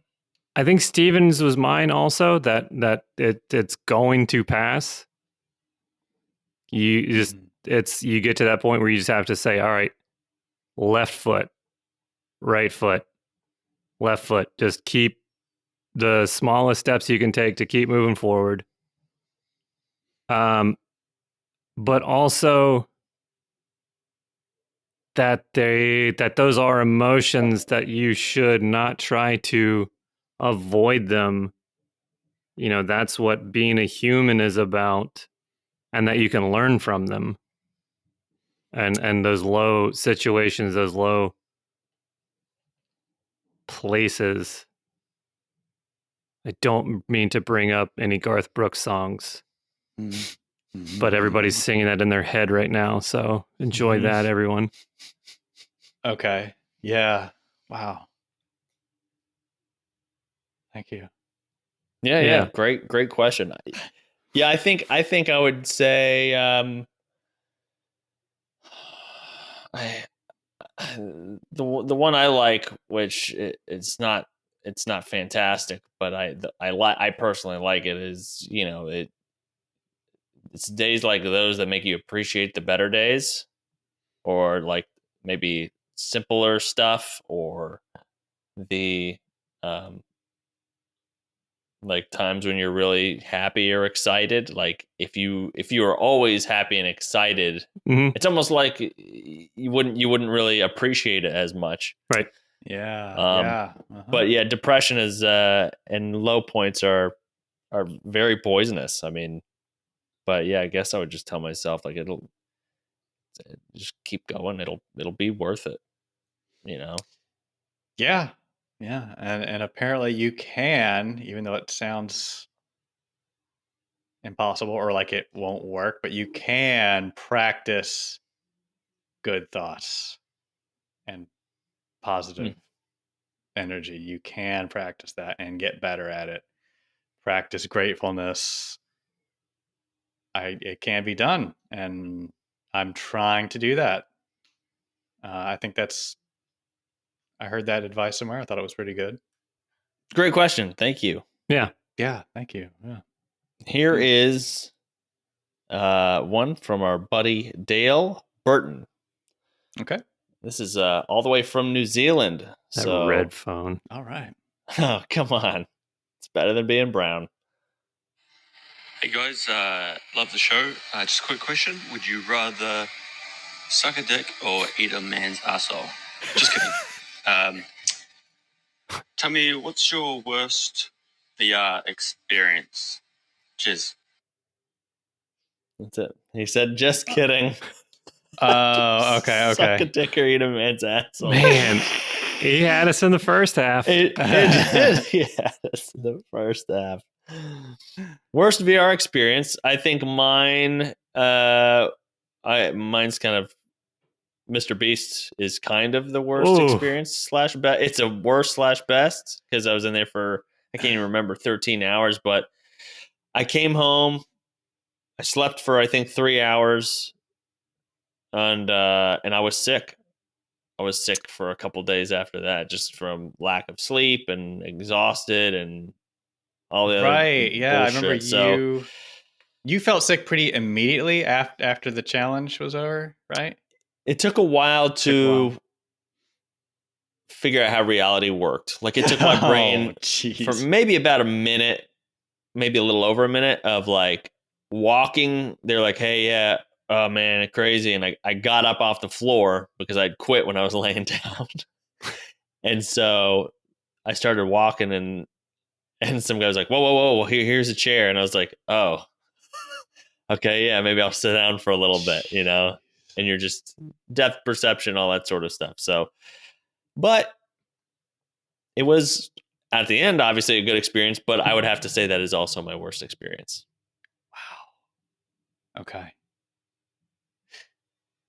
A: I think Stevens was mine also. That it's going to pass. You just you get to that point where you just have to say, all right, left foot, right foot, left foot. Just keep the smallest steps you can take to keep moving forward. But also that those are emotions that you should not try to avoid them. You know, that's what being a human is about, and that you can learn from them. And those low situations, those low places. I don't mean to bring up any Garth Brooks songs, but everybody's singing that in their head right now. So enjoy that, everyone.
B: Okay. Yeah. Wow. Thank you.
C: Yeah. Great question. Yeah, I think I would say I, the one I like, which it's not fantastic, but I personally like it, is, you know, it's days like those that make you appreciate the better days, or like maybe simpler stuff, or the um like times when you're really happy or excited. Like if you are always happy and excited,
A: Mm-hmm.
C: it's almost like you wouldn't really appreciate it as much.
A: Right.
B: Yeah.
C: Yeah.
B: Uh-huh.
C: But yeah, depression is and low points are very poisonous. I mean, but yeah, I guess I would just tell myself, like, it'll just keep going. It'll be worth it, you know.
B: Yeah. Yeah. And apparently you can, even though it sounds impossible or like it won't work, but you can practice good thoughts and positive energy. You can practice that and get better at it. Practice gratefulness. It can be done, and I'm trying to do that. I think I heard that advice somewhere. I thought it was pretty good.
C: Great question. Thank you.
A: Yeah.
B: Yeah, thank you. Yeah.
C: Here is one from our buddy Dale Burton.
B: Okay.
C: This is all the way from New Zealand.
A: That
C: So
A: red phone.
B: All right.
C: oh, come on. It's better than being brown.
D: Hey guys, love the show. Just a quick question. Would you rather suck a dick or eat a man's asshole? Just kidding. Tell me, what's your worst VR experience? Cheers.
C: That's it. He said, just kidding.
B: Okay.
C: Suck a dick or eat a man's asshole.
A: Man, he had us in the first half.
C: It did. Yeah, that's the first half. Worst VR experience. I think mine. Mine's kind of Mr. Beast is kind of the worst
A: Ooh.
C: experience slash best. It's a worst slash best because I was in there for, I can't even remember, 13 hours. But I came home. I slept for I think 3 hours, and I was sick. I was sick for a couple days after that, just from lack of sleep and exhausted and all the other
B: Right. Yeah, I remember
C: bullshit. So
B: you felt sick pretty immediately after the challenge was over, right?
C: it took a while to figure out how reality worked. Like it took my brain for maybe about a minute, maybe a little over a minute of like walking. They're like, hey, yeah, oh man, crazy. And I got up off the floor because I'd quit when I was laying down. And so I started walking, and some guy was like, whoa, here's a chair. And I was like, oh, okay, yeah, maybe I'll sit down for a little bit, you know? And you're just depth perception, all that sort of stuff. So, but it was at the end, obviously a good experience, but I would have to say that is also my worst experience.
B: Wow. Okay.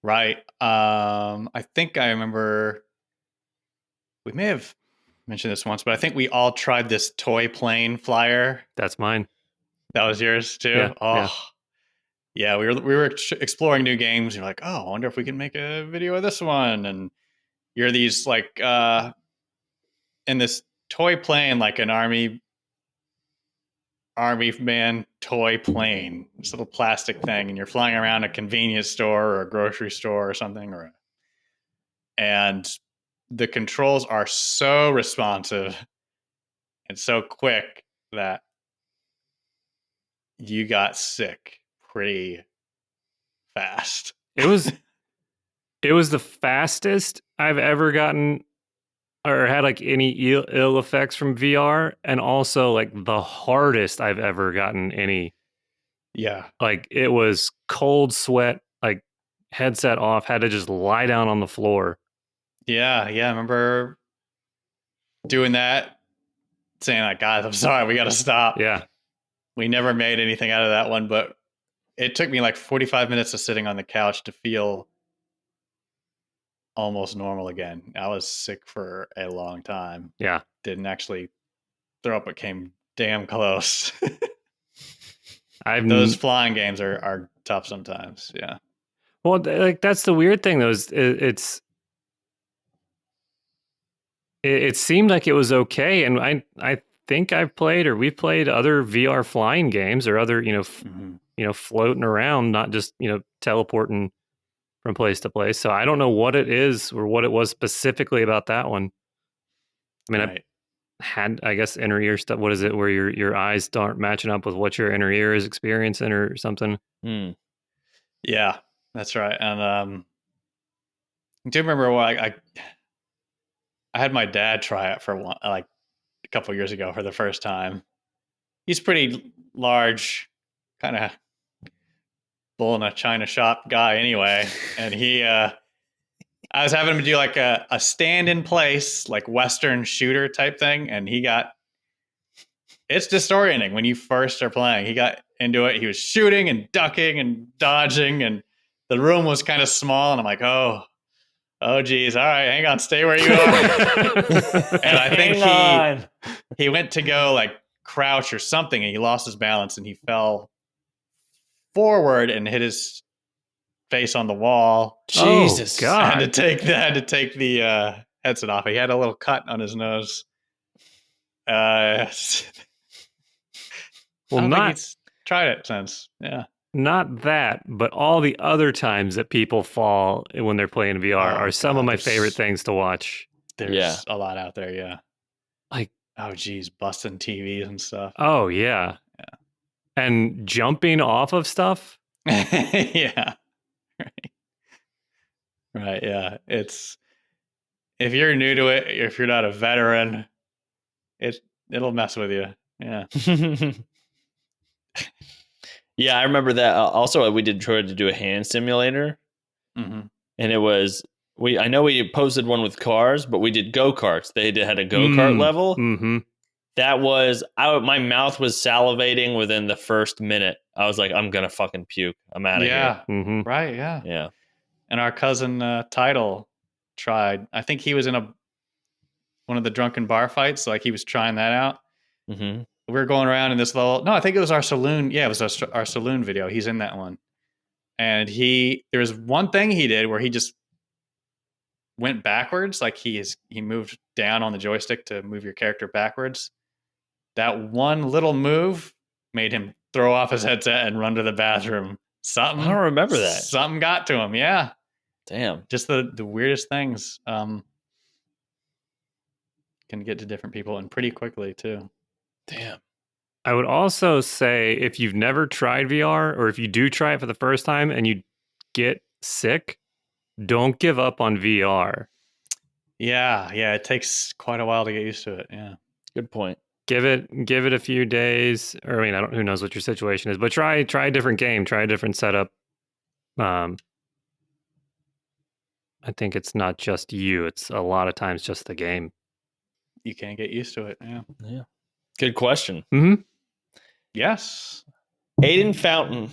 B: Right. I think I remember we may have mentioned this once, but I think we all tried this toy plane flyer.
A: That's mine.
B: That was yours too.
A: Yeah,
B: yeah. We were exploring new games. You're like, oh, I wonder if we can make a video of this one. And you're these like in this toy plane, like an army man toy plane, this little plastic thing, and you're flying around a convenience store or a grocery store or something, and the controls are so responsive and so quick that you got sick pretty fast.
A: It was It was the fastest I've ever gotten or had like any ill effects from VR, and also like the hardest I've ever gotten any.
B: Yeah.
A: Like it was cold sweat, like headset off, had to just lie down on the floor.
B: Yeah. Yeah. I remember doing that, saying like, guys, I'm sorry, we got to stop.
A: Yeah.
B: We never made anything out of that one, but it took me like 45 minutes of sitting on the couch to feel almost normal again. I was sick for a long time.
A: Yeah.
B: Didn't actually throw up, but came damn close.
A: I've
B: Those flying games are tough sometimes. Yeah.
A: Well, like that's the weird thing though, is it seemed like it was okay, and I think I've played or we've played other VR flying games or other floating around, not just teleporting from place to place. So I don't know what it is or what it was specifically about that one. I mean,
B: Right.
A: I had, I guess, inner ear stuff. What is it where your eyes aren't matching up with what your inner ear is experiencing or something?
B: Yeah, that's right. And I do remember I had my dad try it for one, like a couple of years ago for the first time. He's pretty large, kind of bull in a china shop guy anyway. And I was having him do like a stand in place, like Western shooter type thing. And it's disorienting when you first are playing. He got into it. He was shooting and ducking and dodging, and the room was kind of small. And I'm like, oh geez. All right, hang on, stay where you are. And I think he went to go like crouch or something, and he lost his balance and he fell forward and hit his face on the wall.
C: Jesus.
A: Oh, God.
B: I had to take the headset off. He had a little cut on his nose.
A: Well,
B: I don't think he's tried it since. Yeah.
A: Not that, but all the other times that people fall when they're playing VR are some of my favorite things to watch.
B: There's a lot out there, yeah.
A: Like,
B: oh geez, busting TVs and stuff.
A: Oh yeah.
B: Yeah.
A: And jumping off of stuff.
B: Yeah. Right, yeah. It's if you're new to it, if you're not a veteran, it'll mess with you. Yeah.
C: Yeah, I remember that. Also, we tried to do a hand simulator,
B: Mm-hmm.
C: and it was I know we posted one with cars, but we did go-karts. They had a go-kart level.
A: Mm-hmm.
C: That was my mouth was salivating within the first minute. I was like, I'm gonna fucking puke. I'm out of
B: Yeah.
C: here.
A: Mm-hmm.
B: Right, yeah.
C: Yeah.
B: And our cousin Tidal tried. I think he was in one of the drunken bar fights, like he was trying that out.
C: Mm-hmm.
B: We were going around in this level. No, I think it was our saloon. Yeah, it was our saloon video. He's in that one. And there was one thing he did where he just went backwards. Like he moved down on the joystick to move your character backwards. That one little move made him throw off his headset and run to the bathroom.
C: I don't remember that.
B: Something got to him. Yeah.
C: Damn.
B: Just the weirdest things can get to different people and pretty quickly too.
C: Damn.
A: I would also say if you've never tried VR or if you do try it for the first time and you get sick, don't give up on VR.
B: Yeah, it takes quite a while to get used to it. Yeah.
C: Good point.
A: Give it a few days, or I mean, who knows what your situation is, but try a different game, try a different setup. I think it's not just you; it's a lot of times just the game.
B: You can't get used to it. Yeah.
C: Yeah. Good question.
A: Mm-hmm.
B: Yes.
C: Aiden Fountain.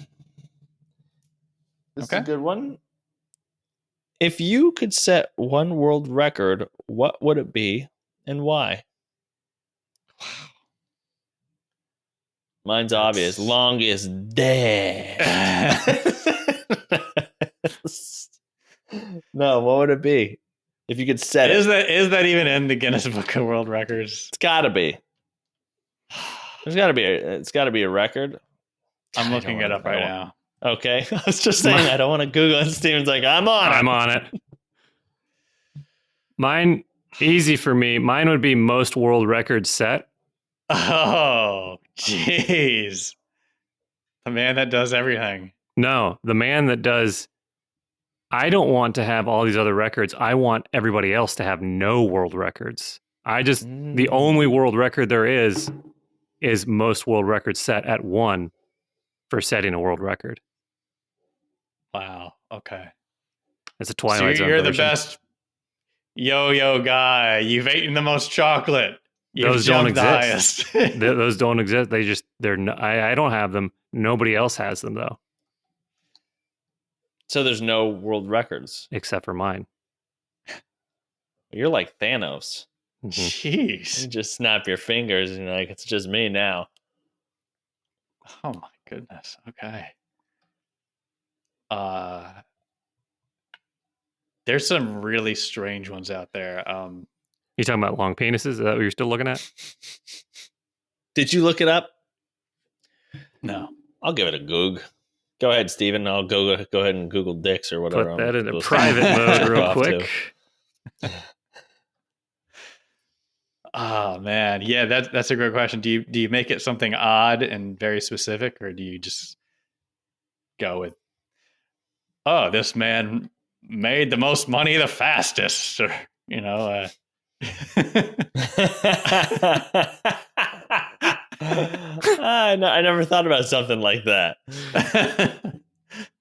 C: This is
B: Okay.
C: a good one. If you could set one world record, what would it be and why? Mine's obvious. Longest day. No, what would it be? If you could set it.
B: Is that even in the Guinness Book of World Records?
C: It's gotta be. It's gotta be a record.
B: I'm looking it up right now.
C: Okay. I was just saying I don't want to Google it. Steven's like, I'm on it.
A: Mine, easy for me. Mine would be most world records set.
B: Oh, jeez. The man that does everything.
A: No, the man that does I don't want to have all these other records. I want everybody else to have no world records. The only world record there is most world records set at 1 for setting a world record.
B: Wow. Okay.
A: It's a
B: So
A: Twilight Zone
B: you're the
A: version.
B: best yo-yo guy. You've eaten the most chocolate. You've
A: Those don't
B: jumped the
A: exist.
B: highest.
A: Those don't exist. I don't have them. Nobody else has them though,
C: So there's no world records.
A: except for mine.
C: You're like Thanos.
A: Mhm.
B: Jeez.
C: You just snap your fingers and you're like, it's just me now.
B: Oh my goodness. Okay. There's some really strange ones out there.
A: You talking about long penises? Is that what you're still looking at?
C: Did you look it up?
B: No.
C: I'll give it a goog. Go ahead, Steven. I'll go ahead and Google dicks or whatever.
A: Put that
C: I'm
A: into
C: supposed to
A: private mode
C: jerk
A: real
C: off
A: quick.
C: to.
B: Oh man, yeah, that's a great question. Do you make it something odd and very specific, or do you just go with, oh, this man made the most money the fastest, or
C: I never thought about something like that.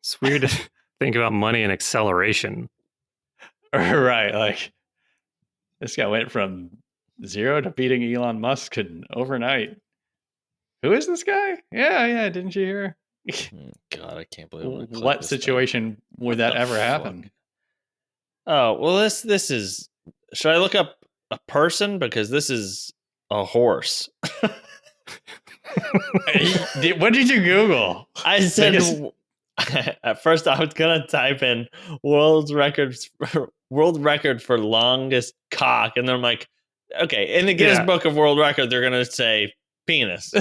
A: It's weird to think about money and acceleration.
B: Right, like this guy went from 0 to beating Elon Musk overnight. Who is this guy? Yeah, didn't you hear?
C: God, I can't believe I'm gonna click
B: What
C: this thing.
B: situation would
C: What
B: that
C: the
B: ever
C: fuck?
B: happen?
C: Oh, well, this is. Should I look up a person, because this is a horse?
B: What did you Google?
C: I said
B: Biggest-
C: at first I was gonna type in world record for longest cock, and then I'm like, okay, in the Guinness
A: Yeah.
C: Book of World Record, they're gonna say penis.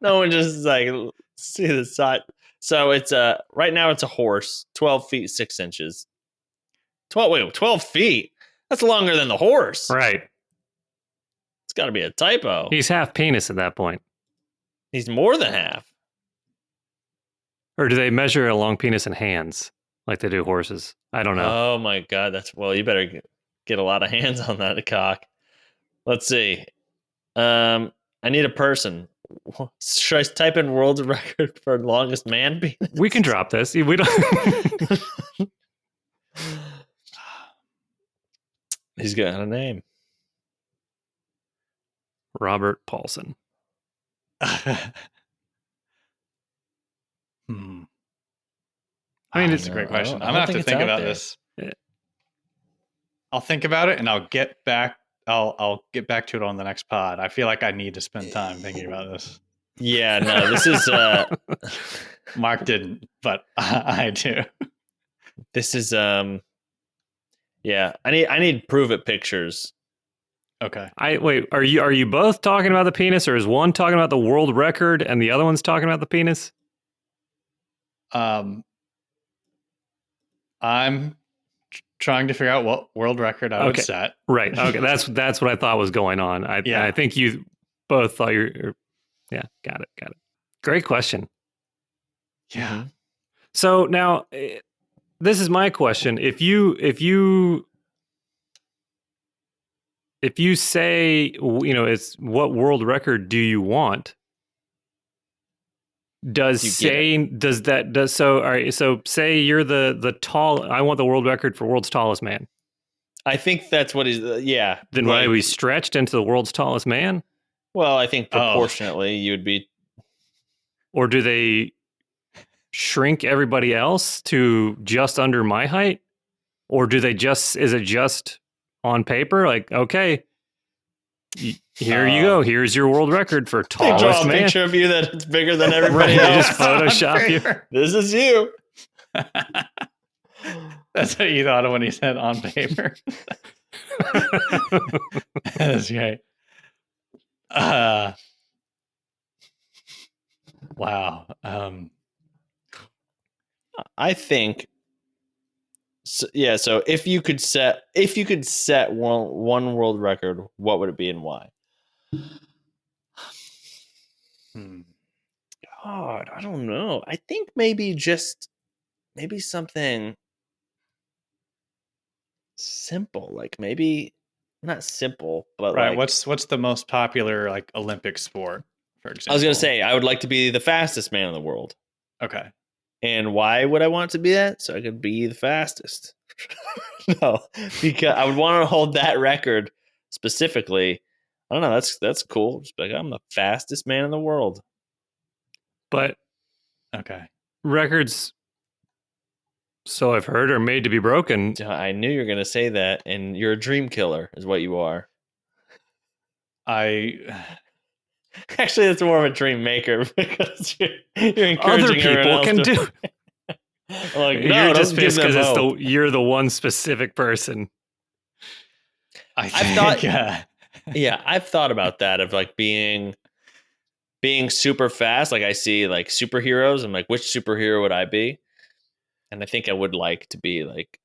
C: No one just like see the side. So it's right now it's a horse, 12 feet 6 inches. 12 feet. That's longer than the horse.
A: Right.
C: It's got to be a typo.
A: He's half penis at that point.
C: He's more than half.
A: Or do they measure a long penis in hands like they do horses? I don't know.
C: Oh my god, you better get a lot of hands on that cock. Let's see. I need a person. Should I type in world record for longest man penis?
A: We can drop this. We don't.
C: He's got a name.
A: Robert Paulson.
B: I mean, it's
C: I
B: a great
C: don't-
B: question.
C: I
B: I'm
C: don't
B: gonna have
C: think
B: to
C: it's
B: think
C: out
B: about
C: there.
B: this.
A: Yeah.
B: I'll think about it, and I'll get back. I'll get back to it on the next pod. I feel like I need to spend time thinking about this.
C: Yeah, no, this is
B: Mark didn't, but I do.
C: this is yeah, I need prove it pictures.
B: Okay.
A: Wait, are you both talking about the penis, or is one talking about the world record and the other one's talking about the penis?
B: I'm trying to figure out what world record I would
A: Okay.
B: set.
A: Right. Okay. That's what I thought was going on.
B: Yeah.
A: I think you both thought yeah, got it. Great question.
B: Yeah.
A: So now this is my question. If you say, it's what world record do you want? So say you're the tall, I want the world record for world's tallest man.
C: I think that's what he's yeah.
A: Then why we stretched into the world's tallest man?
C: Well, I think proportionately you'd be.
A: Or do they shrink everybody else to just under my height? Or is it just on paper? Like, okay, here you go. Here's your world record for
C: They
A: tallest
C: draw a
A: man.
C: picture of you that it's bigger than everybody
A: Right, they
C: else.
A: just Photoshop you.
C: This is you.
B: That's what you thought of when he said on paper. That's great. Wow.
C: I think. So, yeah. So if you could set one world record, what would it be and why? God, I don't know. I think maybe just maybe something simple, like maybe not simple, but
B: Right.
C: like
B: What's the most popular like Olympic sport, for example?
C: I was gonna say, I would like to be the fastest man in the world.
B: Okay.
C: And why would I want to be that? So I could be the fastest. No, because I would want to hold that record specifically. I don't know. That's cool. Just be like, I'm the fastest man in the world.
A: But
B: Okay.
A: records, so I've heard, are made to be broken.
C: I knew you were gonna say that, and you're a dream killer, is what you are.
B: I
C: Actually, it's more of a dream maker because you're encouraging
A: Other
C: everyone
A: people
C: else
A: can
C: to-
A: do.
C: Like,
A: You're
C: no,
A: just
C: don't give
A: pissed
C: them
A: because
C: hope.
A: you're the one specific person.
B: think
C: thought-
B: yeah.
C: Yeah, I've thought about that of like being super fast. Like I see like superheroes. I'm like, which superhero would I be? And I think I would like to be like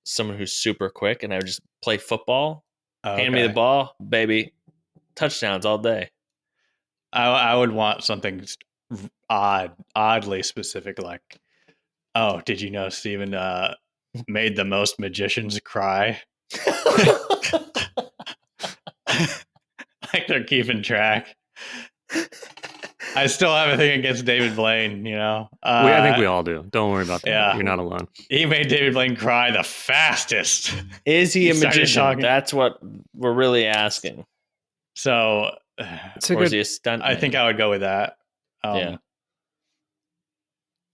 C: someone who's super quick, and I would just play football. Hand me the ball, baby. Touchdowns all day.
B: I would want something oddly specific, like, oh, did you know Steven made the most magicians cry? Like they're keeping track. I still have a thing against David Blaine, you know.
A: I think we all do. Don't worry about that.
B: yeah.
A: You're not alone.
B: He made David Blaine cry the fastest.
C: Is he a
B: started
C: magician?
B: talking.
C: That's what we're really asking.
B: So
A: It's a
C: Or is
A: good.
C: he a stunt?
B: I think I would go with that.
C: Yeah.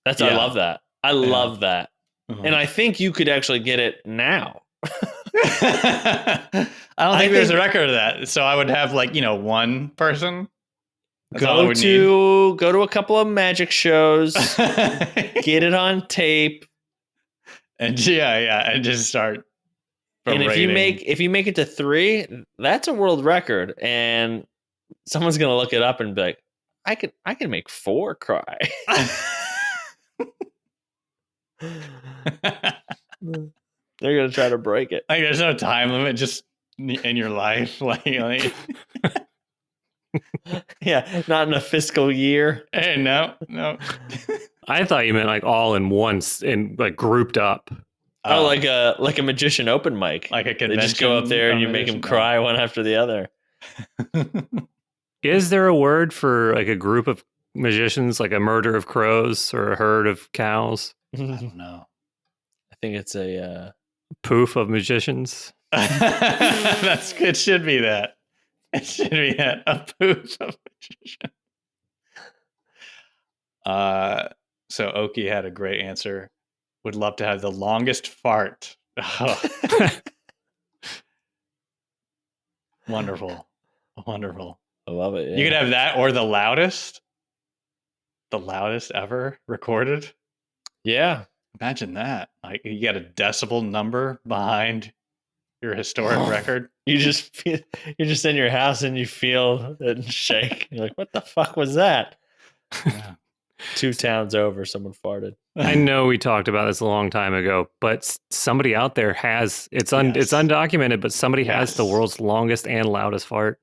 C: I
B: yeah.
C: love that. I love that.
B: Mhm.
C: And I think you could actually get it now.
B: I don't think there's a record of that. So I would have like, one person. That's all I
C: Go
B: would
C: to a couple of magic shows,
B: need.
C: get it on tape.
B: And and just start.
C: And if you
B: berating.
C: make it to 3, that's a world record. And someone's gonna look it up and be like, I can make 4 cry. They're gonna try to break it.
B: Like there's no time limit, just in your life, like
C: Yeah, not in a fiscal year.
B: hey, no.
A: I thought you meant like all in once and like grouped up.
C: Oh, like a magician open mic.
B: like a convention.
C: They just go up there and you make them cry one after the other.
A: Is there a word for like a group of magicians, like a murder of crows or a herd of cows?
B: I don't know.
C: I think it's a
A: Poof of magicians.
B: That's good. It should be that. It should be that. A poof of magician. So Oki had a great answer. Would love to have the longest fart. Oh. Wonderful.
C: I love it. Yeah.
B: You could have that or the loudest ever recorded.
C: Yeah.
B: Imagine that. Like you got a decibel number behind your historic record.
C: You're just in your house and you feel it shake. You're like, what the fuck was that?
B: Yeah.
C: 2 towns over, someone farted.
A: I know we talked about this a long time ago, but somebody out there has it's
B: Yes.
A: undocumented, but somebody has the
B: Yes.
A: world's longest and loudest fart.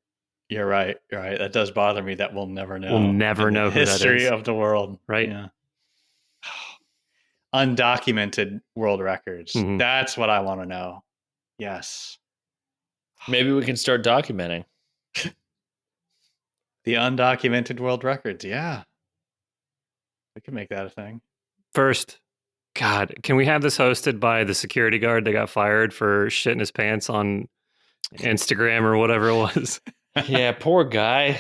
B: You're right. That does bother me that we'll never know.
A: We'll never
B: in the
A: know who that
B: history
A: is.
B: of the world.
A: Right.
B: Yeah. Undocumented world records.
A: Mhm.
B: That's what I want to know. Yes.
C: Maybe we can start documenting.
B: The undocumented world records. Yeah. We can make that a thing.
A: First, God, can we have this hosted by the security guard that got fired for shitting his pants on Instagram or whatever it was?
C: Yeah, poor guy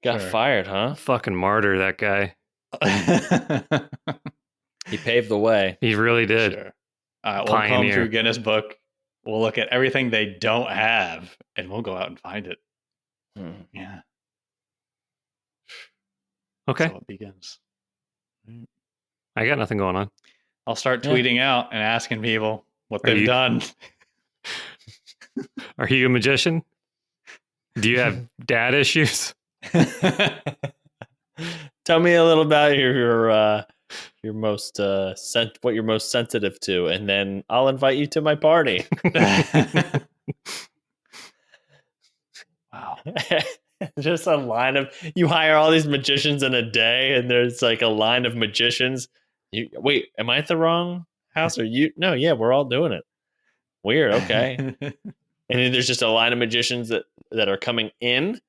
C: got
B: Sure.
C: fired, huh?
A: Fucking martyr, that guy.
C: He paved the way.
A: He really did.
B: Sure. We'll comb
A: Pioneer.
B: through Guinness Book. We'll look at everything they don't have, and we'll go out and find it. Yeah.
A: Okay.
B: So it begins.
A: I got nothing going on.
B: I'll start
C: Yeah.
B: tweeting out and asking people what
A: Are
B: they've
A: you-
B: done.
A: Are you a magician? Do you have dad issues?
C: Tell me a little about your most what you're most sensitive to, and then I'll invite you to my party.
B: Wow.
C: Just a line of you hire all these magicians in a day, and there's like a line of magicians Wait, am I at the wrong house? Or you? No, yeah, we're all doing it. Weird. Okay. And then there's just a line of magicians that are coming in,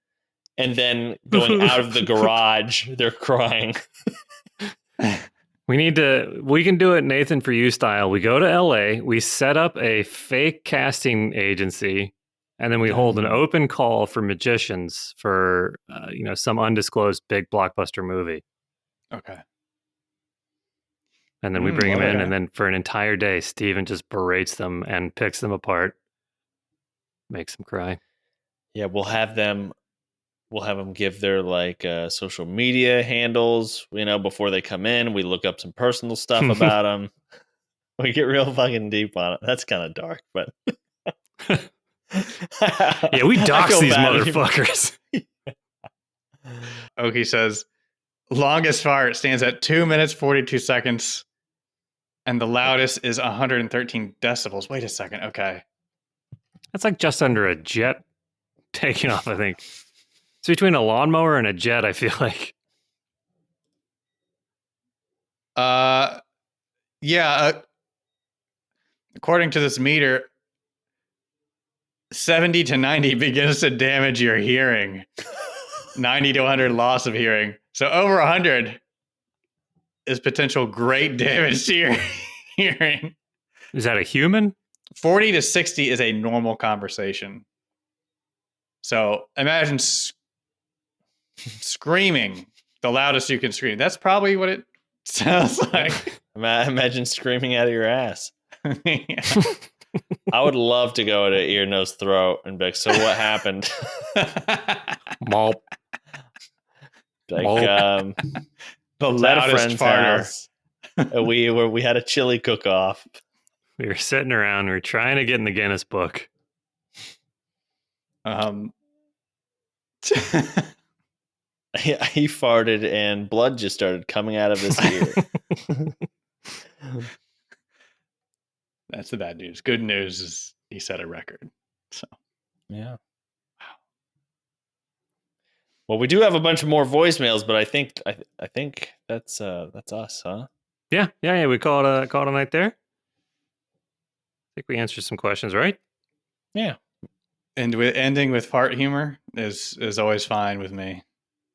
C: and then going out of the garage. They're crying.
A: We can do it Nathan for you style. We go to LA, we set up a fake casting agency, and then we hold an open call for magicians for, some undisclosed big blockbuster movie.
B: Okay.
A: And then we bring them in,
B: okay.
A: and then for an entire day, Steven just berates them and picks them apart, makes them cry.
C: Yeah, we'll have them give their social media handles, before they come in. We look up some personal stuff about them. We get real fucking deep on it. That's kind of dark, but
A: yeah, we dox these motherfuckers.
B: Oki says, longest fart stands at 2 minutes 42 seconds, and the loudest is 113 decibels. Wait a second. Okay.
A: That's like just under a jet taking off, I think. It's between a lawnmower and a jet, I feel like.
B: Yeah. According to this meter, 70 to 90 begins to damage your hearing. 90 to 100 loss of hearing. So over 100 is potential great damage to your hearing.
A: Is that a human?
B: 40 to 60 is a normal conversation. So imagine screaming the loudest you can scream. That's probably what it sounds like.
C: Imagine screaming out of your ass.
B: Yeah.
C: I would love to go to ear, nose, throat and be like, so what happened?
A: Malp.
B: The loudest farter.
C: We had a chili cook-off.
A: We were sitting around. We were trying to get in the Guinness Book.
C: He farted and blood just started coming out of his ear.
B: That's the bad news. Good news is he set a record. So
C: yeah. Wow. Well, we do have a bunch of more voicemails, but I think that's us, huh?
A: Yeah. We call it a night there. I think we answered some questions, right?
C: Yeah.
B: And ending with fart humor is always fine with me.